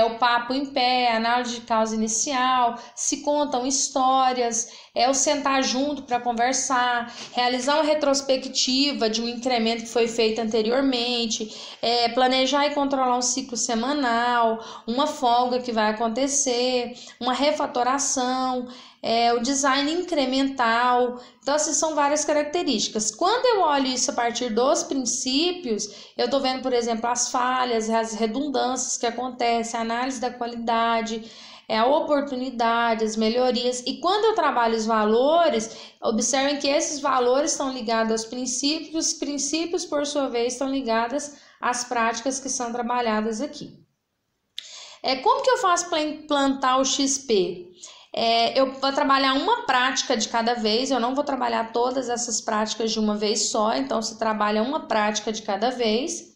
o papo em pé, análise de causa inicial, se contam histórias, o sentar junto para conversar, realizar uma retrospectiva de um incremento que foi feito anteriormente, planejar e controlar um ciclo semanal, uma folga que vai acontecer, uma refatoração, o design incremental. Então, essas são várias características. Quando eu olho isso a partir dos princípios, eu estou vendo, por exemplo, as falhas, as redundâncias que acontecem, a análise da qualidade, a oportunidade, as melhorias. E quando eu trabalho os valores, observem que esses valores estão ligados aos princípios, os princípios, por sua vez, estão ligados às práticas que são trabalhadas aqui. Como que eu faço para implantar o XP? Eu vou trabalhar uma prática de cada vez, eu não vou trabalhar todas essas práticas de uma vez só, então se trabalha uma prática de cada vez.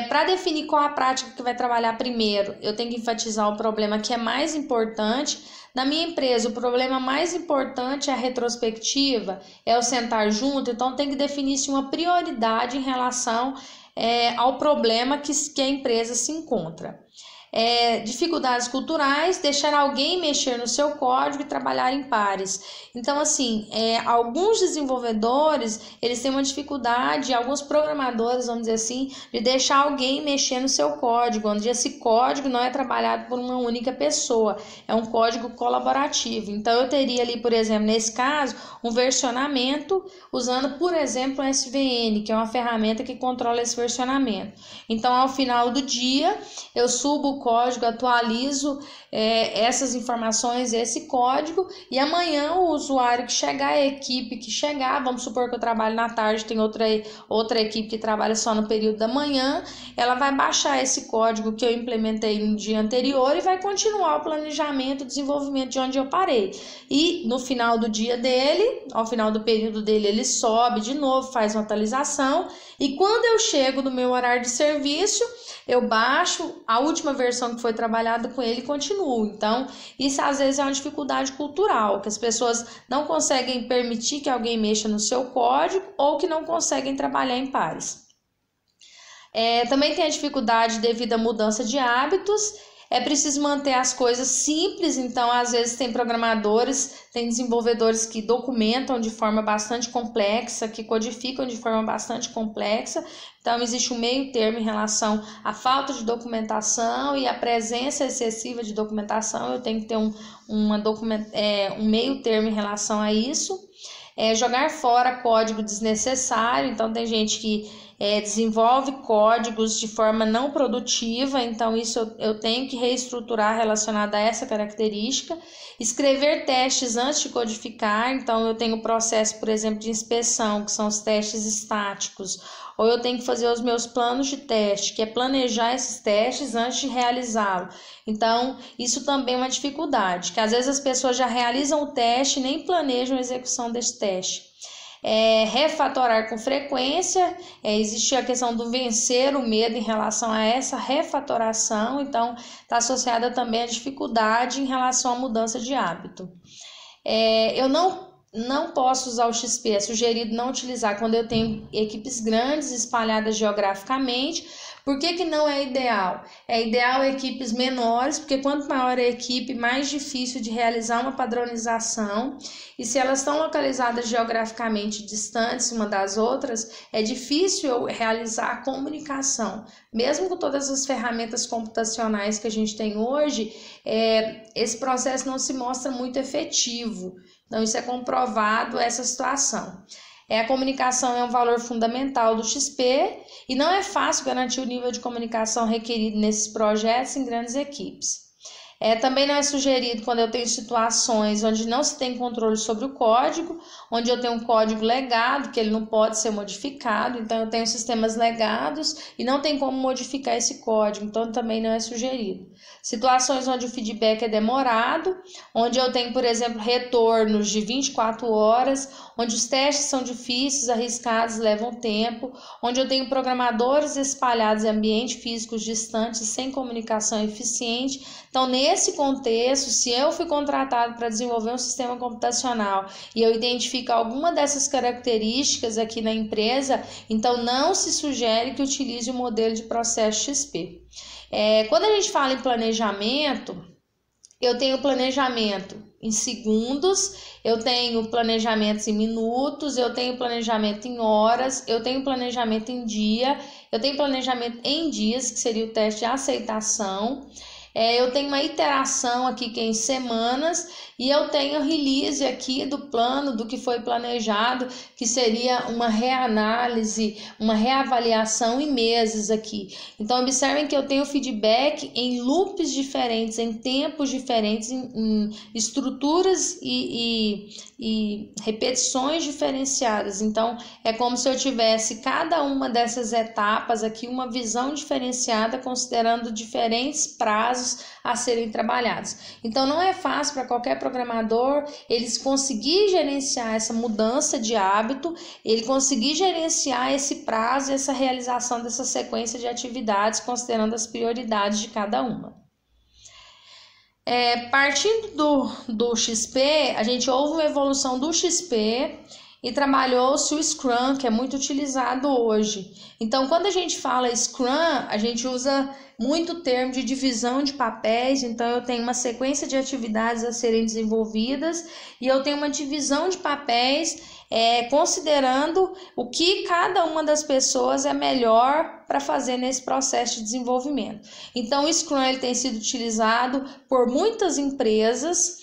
Para definir qual a prática que vai trabalhar primeiro, eu tenho que enfatizar o problema que é mais importante. Na minha empresa, o problema mais importante é a retrospectiva, é o sentar junto, então tem que definir-se uma prioridade em relação ao problema que a empresa se encontra. Dificuldades culturais, deixar alguém mexer no seu código e trabalhar em pares. Então, assim, alguns desenvolvedores, eles têm uma dificuldade, alguns programadores, vamos dizer assim, de deixar alguém mexer no seu código, onde esse código não é trabalhado por uma única pessoa, é um código colaborativo. Então, eu teria ali, por exemplo, nesse caso, um versionamento usando, por exemplo, o SVN, que é uma ferramenta que controla esse versionamento. Então, ao final do dia, eu subo o código, atualizo essas informações, esse código, e amanhã o usuário que chegar, a equipe que chegar, vamos supor que eu trabalho na tarde, tem outra equipe que trabalha só no período da manhã, ela vai baixar esse código que eu implementei no dia anterior e vai continuar o planejamento, o desenvolvimento de onde eu parei. E no final do dia dele, ao final do período dele, ele sobe de novo, faz uma atualização, e quando eu chego no meu horário de serviço, eu baixo a última versão que foi trabalhada com ele e continuo. Então, isso às vezes é uma dificuldade cultural, que as pessoas não conseguem permitir que alguém mexa no seu código ou que não conseguem trabalhar em pares. Também tem a dificuldade devido à mudança de hábitos. É preciso manter as coisas simples, então às vezes tem programadores, tem desenvolvedores que documentam de forma bastante complexa, que codificam de forma bastante complexa. Então existe um meio termo em relação à falta de documentação e à presença excessiva de documentação. Eu tenho que ter um meio termo em relação a isso. Jogar fora código desnecessário, então tem gente que desenvolve códigos de forma não produtiva, então isso eu tenho que reestruturar relacionado a essa característica. Escrever testes antes de codificar, então eu tenho o processo, por exemplo, de inspeção, que são os testes estáticos, ou eu tenho que fazer os meus planos de teste, que é planejar esses testes antes de realizá-lo. Então, isso também é uma dificuldade, que às vezes as pessoas já realizam o teste e nem planejam a execução desse teste. Refatorar com frequência, existe a questão do vencer o medo em relação a essa refatoração, então está associada também à dificuldade em relação à mudança de hábito. Eu não posso usar o XP, é sugerido não utilizar quando eu tenho equipes grandes espalhadas geograficamente. Por que não é ideal? É ideal equipes menores, porque quanto maior a equipe, mais difícil de realizar uma padronização. E se elas estão localizadas geograficamente distantes uma das outras, é difícil eu realizar a comunicação. Mesmo com todas as ferramentas computacionais que a gente tem hoje, esse processo não se mostra muito efetivo. Então, isso é comprovado, essa situação. A comunicação é um valor fundamental do XP e não é fácil garantir o nível de comunicação requerido nesses projetos em grandes equipes. Também não é sugerido quando eu tenho situações onde não se tem controle sobre o código, onde eu tenho um código legado, que ele não pode ser modificado, então eu tenho sistemas legados e não tem como modificar esse código, então também não é sugerido. Situações onde o feedback é demorado, onde eu tenho, por exemplo, retornos de 24 horas, onde os testes são difíceis, arriscados, levam tempo, onde eu tenho programadores espalhados em ambientes físicos distantes, sem comunicação eficiente. Então, nesse contexto, se eu fui contratado para desenvolver um sistema computacional e eu identifico alguma dessas características aqui na empresa, então não se sugere que utilize o modelo de processo XP. Quando a gente fala em planejamento, eu tenho planejamento em segundos, eu tenho planejamentos em minutos, eu tenho planejamento em horas, eu tenho planejamento em dia, eu tenho planejamento em dias, que seria o teste de aceitação. Eu tenho uma iteração aqui que é em semanas e eu tenho release aqui do plano, do que foi planejado, que seria uma reanálise, uma reavaliação em meses aqui. Então, observem que eu tenho feedback em loops diferentes, em tempos diferentes, em estruturas e repetições diferenciadas. Então, é como se eu tivesse cada uma dessas etapas aqui, uma visão diferenciada, considerando diferentes prazos a serem trabalhados. Então, não é fácil para qualquer programador eles conseguir gerenciar essa mudança de hábito, ele conseguir gerenciar esse prazo e essa realização dessa sequência de atividades, considerando as prioridades de cada uma. Partindo do XP, a gente houve uma evolução do XP e trabalhou-se o Scrum, que é muito utilizado hoje. Então, quando a gente fala Scrum, a gente usa muito o termo de divisão de papéis. Então, eu tenho uma sequência de atividades a serem desenvolvidas e eu tenho uma divisão de papéis considerando o que cada uma das pessoas é melhor para fazer nesse processo de desenvolvimento. Então, o Scrum ele tem sido utilizado por muitas empresas.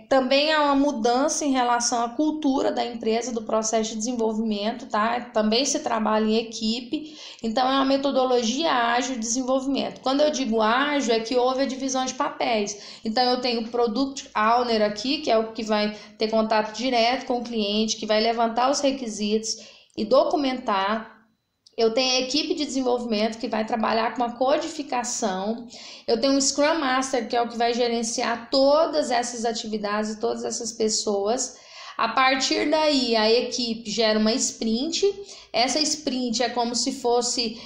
Também há uma mudança em relação à cultura da empresa, do processo de desenvolvimento, tá? Também se trabalha em equipe, então é uma metodologia ágil de desenvolvimento. Quando eu digo ágil, é que houve a divisão de papéis. Então eu tenho o Product Owner aqui, que é o que vai ter contato direto com o cliente, que vai levantar os requisitos e documentar. Eu tenho a equipe de desenvolvimento que vai trabalhar com a codificação. Eu tenho um Scrum Master, que é o que vai gerenciar todas essas atividades e todas essas pessoas. A partir daí, a equipe gera uma sprint. Essa sprint é como se fosse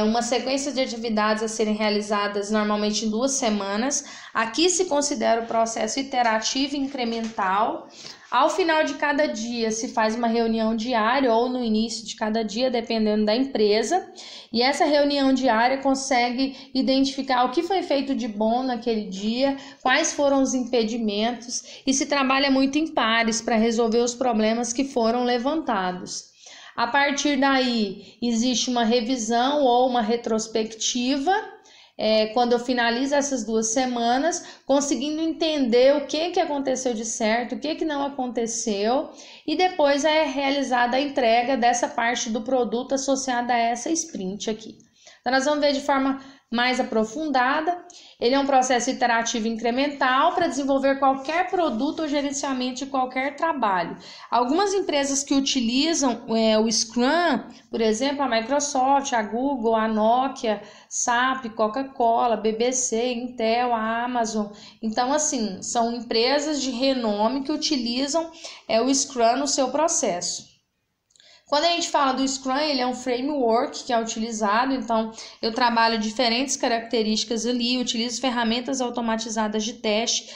uma sequência de atividades a serem realizadas normalmente em 2 semanas. Aqui se considera o processo iterativo e incremental. Ao final de cada dia se faz uma reunião diária ou no início de cada dia, dependendo da empresa. E essa reunião diária consegue identificar o que foi feito de bom naquele dia, quais foram os impedimentos e se trabalha muito em pares para resolver os problemas que foram levantados. A partir daí, existe uma revisão ou uma retrospectiva, quando eu finalizo essas 2 semanas, conseguindo entender o que aconteceu de certo, o que não aconteceu, e depois é realizada a entrega dessa parte do produto associada a essa sprint aqui. Então, nós vamos ver de forma mais aprofundada. Ele é um processo iterativo incremental para desenvolver qualquer produto ou gerenciamento de qualquer trabalho. Algumas empresas que utilizam o Scrum, por exemplo, a Microsoft, a Google, a Nokia, SAP, Coca-Cola, BBC, Intel, a Amazon. Então, assim, são empresas de renome que utilizam o Scrum no seu processo. Quando a gente fala do Scrum, ele é um framework que é utilizado, então eu trabalho diferentes características ali, utilizo ferramentas automatizadas de teste,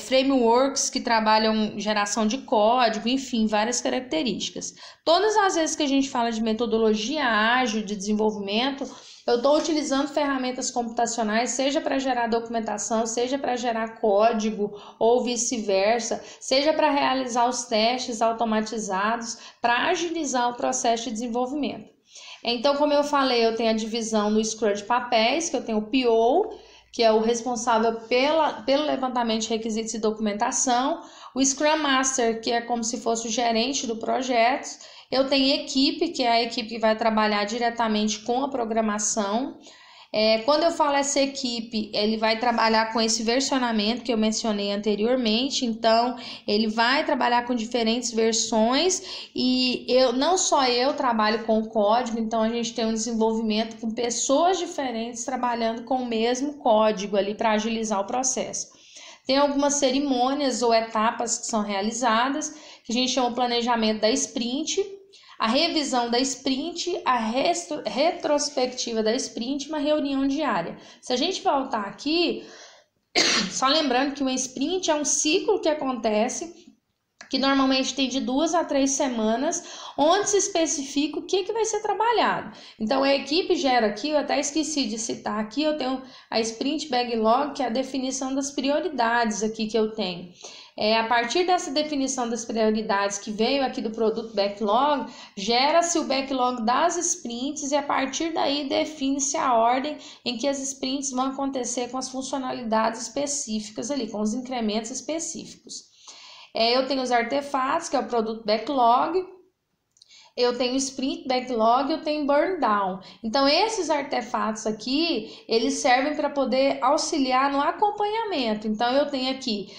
frameworks que trabalham geração de código, enfim, várias características. Todas as vezes que a gente fala de metodologia ágil de desenvolvimento, eu estou utilizando ferramentas computacionais, seja para gerar documentação, seja para gerar código ou vice-versa, seja para realizar os testes automatizados, para agilizar o processo de desenvolvimento. Então, como eu falei, eu tenho a divisão no Scrum de papéis, que eu tenho o PO, que é o responsável pelo levantamento de requisitos e documentação, o Scrum Master, que é como se fosse o gerente do projeto. Eu tenho equipe, que é a equipe que vai trabalhar diretamente com a programação. Quando eu falo essa equipe, ele vai trabalhar com esse versionamento que eu mencionei anteriormente, então ele vai trabalhar com diferentes versões e não só eu trabalho com o código, então a gente tem um desenvolvimento com pessoas diferentes trabalhando com o mesmo código ali para agilizar o processo. Tem algumas cerimônias ou etapas que são realizadas, que a gente chama o planejamento da sprint, a revisão da sprint, a retrospectiva da sprint, uma reunião diária. Se a gente voltar aqui, só lembrando que uma sprint é um ciclo que acontece, que normalmente tem de 2 a 3 semanas, onde se especifica o que vai ser trabalhado. Então, a equipe gera aqui, eu até esqueci de citar aqui, eu tenho a Sprint Backlog, que é a definição das prioridades aqui que eu tenho. A partir dessa definição das prioridades que veio aqui do produto Backlog, gera-se o Backlog das sprints e a partir daí define-se a ordem em que as sprints vão acontecer com as funcionalidades específicas ali, com os incrementos específicos. Eu tenho os artefatos, que é o produto Backlog, eu tenho Sprint Backlog, eu tenho Burn Down. Então, esses artefatos aqui, eles servem para poder auxiliar no acompanhamento. Então, eu tenho aqui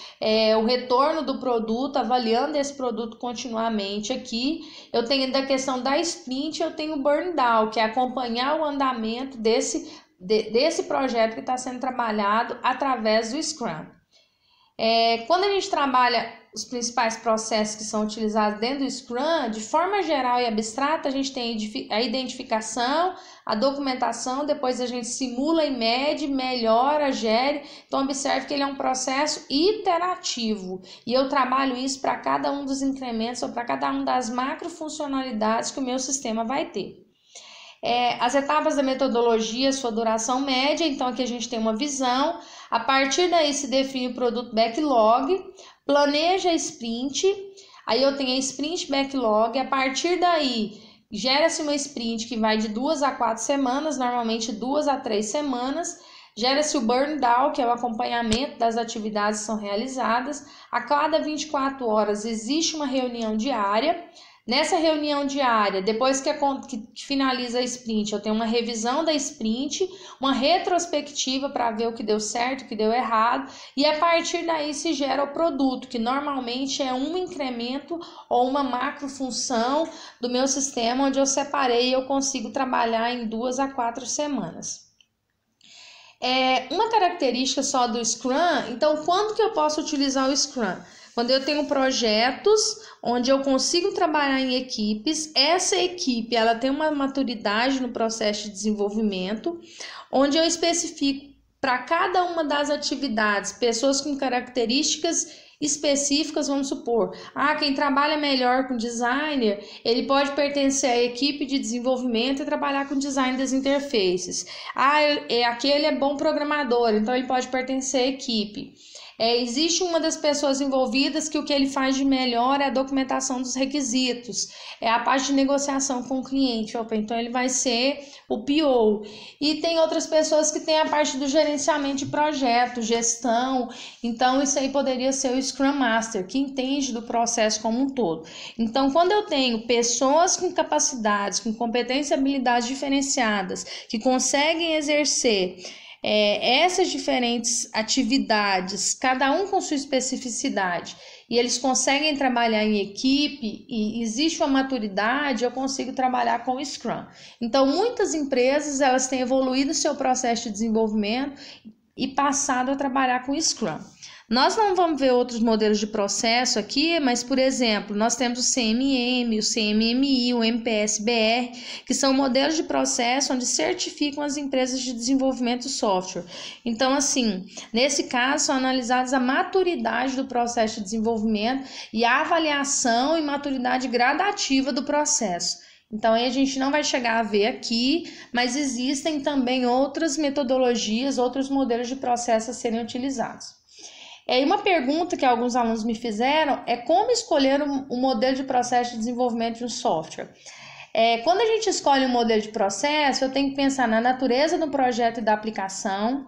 o retorno do produto, avaliando esse produto continuamente aqui. Eu tenho da questão da Sprint, eu tenho o Burn Down, que é acompanhar o andamento desse projeto que está sendo trabalhado através do Scrum. Quando a gente trabalha os principais processos que são utilizados dentro do Scrum, de forma geral e abstrata, a gente tem a identificação, a documentação, depois a gente simula e mede, melhora, gere. Então, observe que ele é um processo iterativo e eu trabalho isso para cada um dos incrementos ou para cada uma das macrofuncionalidades que o meu sistema vai ter. As etapas da metodologia, sua duração média, então aqui a gente tem uma visão. A partir daí se define o produto backlog, planeja a sprint, aí eu tenho a sprint backlog, a partir daí gera-se uma sprint que vai de 2 a 4 semanas, normalmente 2 a 3 semanas, gera-se o burn down, que é o acompanhamento das atividades que são realizadas, a cada 24 horas existe uma reunião diária. Nessa reunião diária, depois que finaliza a sprint, eu tenho uma revisão da sprint, uma retrospectiva para ver o que deu certo, o que deu errado, e a partir daí se gera o produto, que normalmente é um incremento ou uma macrofunção do meu sistema, onde eu separei e eu consigo trabalhar em 2 a 4 semanas. Uma característica só do Scrum, então quando que eu posso utilizar o Scrum? Quando eu tenho projetos onde eu consigo trabalhar em equipes, essa equipe ela tem uma maturidade no processo de desenvolvimento, onde eu especifico para cada uma das atividades pessoas com características específicas, vamos supor, quem trabalha melhor com designer, ele pode pertencer à equipe de desenvolvimento e trabalhar com design das interfaces. Aquele é bom programador, então ele pode pertencer à equipe. Existe uma das pessoas envolvidas que o que ele faz de melhor é a documentação dos requisitos, é a parte de negociação com o cliente, então ele vai ser o PO. E tem outras pessoas que têm a parte do gerenciamento de projeto, gestão, então isso aí poderia ser o Scrum Master, que entende do processo como um todo. Então, quando eu tenho pessoas com capacidades, com competência e habilidades diferenciadas, que conseguem exercer essas diferentes atividades, cada um com sua especificidade, e eles conseguem trabalhar em equipe e existe uma maturidade, eu consigo trabalhar com o Scrum. Então, muitas empresas elas têm evoluído seu processo de desenvolvimento e passado a trabalhar com o Scrum. Nós não vamos ver outros modelos de processo aqui, mas, por exemplo, nós temos o CMM, o CMMI, o MPS-BR, que são modelos de processo onde certificam as empresas de desenvolvimento de software. Então, assim, nesse caso, são analisadas a maturidade do processo de desenvolvimento e a avaliação e maturidade gradativa do processo. Então, aí a gente não vai chegar a ver aqui, mas existem também outras metodologias, outros modelos de processo a serem utilizados. E uma pergunta que alguns alunos me fizeram é como escolher um modelo de processo de desenvolvimento de um software. Quando a gente escolhe um modelo de processo, eu tenho que pensar na natureza do projeto e da aplicação,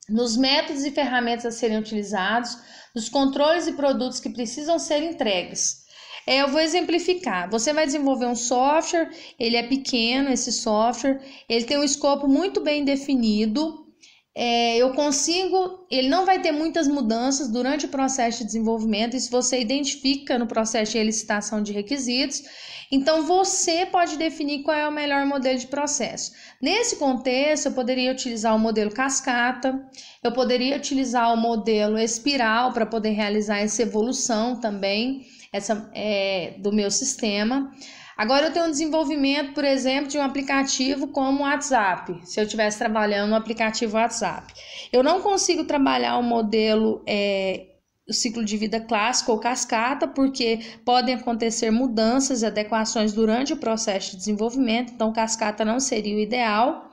nos métodos e ferramentas a serem utilizados, nos controles e produtos que precisam ser entregues. Eu vou exemplificar. Você vai desenvolver um software, ele é pequeno, esse software, ele tem um escopo muito bem definido. Ele não vai ter muitas mudanças durante o processo de desenvolvimento, isso você identifica no processo de licitação de requisitos, então você pode definir qual é o melhor modelo de processo. Nesse contexto, eu poderia utilizar o modelo cascata, eu poderia utilizar o modelo espiral para poder realizar essa evolução também do meu sistema. Agora eu tenho um desenvolvimento, por exemplo, de um aplicativo como o WhatsApp, se eu estivesse trabalhando no aplicativo WhatsApp. Eu não consigo trabalhar o modelo o ciclo de vida clássico ou cascata, porque podem acontecer mudanças e adequações durante o processo de desenvolvimento, então cascata não seria o ideal.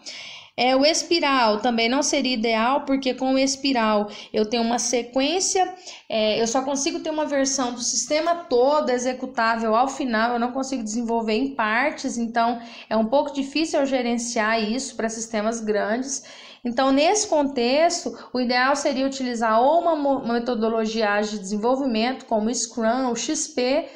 O espiral também não seria ideal, porque com o espiral eu tenho uma sequência, eu só consigo ter uma versão do sistema todo executável ao final, eu não consigo desenvolver em partes, então é um pouco difícil eu gerenciar isso para sistemas grandes. Então, nesse contexto, o ideal seria utilizar ou uma metodologia ágil de desenvolvimento, como o Scrum, o XP,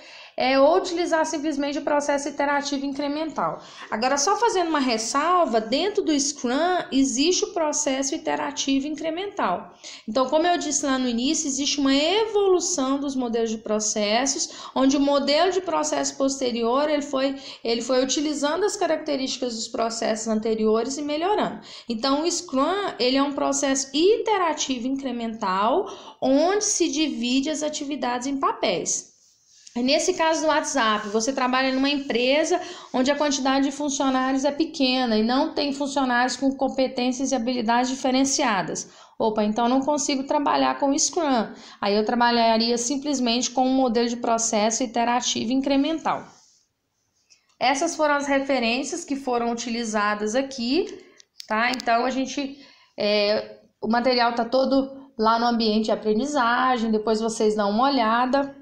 ou utilizar simplesmente o processo iterativo incremental. Agora, só fazendo uma ressalva, dentro do Scrum existe o processo iterativo incremental. Então, como eu disse lá no início, existe uma evolução dos modelos de processos, onde o modelo de processo posterior ele foi utilizando as características dos processos anteriores e melhorando. Então, o Scrum ele é um processo iterativo incremental, onde se divide as atividades em papéis. Nesse caso do WhatsApp, você trabalha numa empresa onde a quantidade de funcionários é pequena e não tem funcionários com competências e habilidades diferenciadas. Então não consigo trabalhar com o Scrum. Aí eu trabalharia simplesmente com um modelo de processo iterativo incremental. Essas foram as referências que foram utilizadas aqui, tá? Então o material está todo lá no ambiente de aprendizagem, depois vocês dão uma olhada.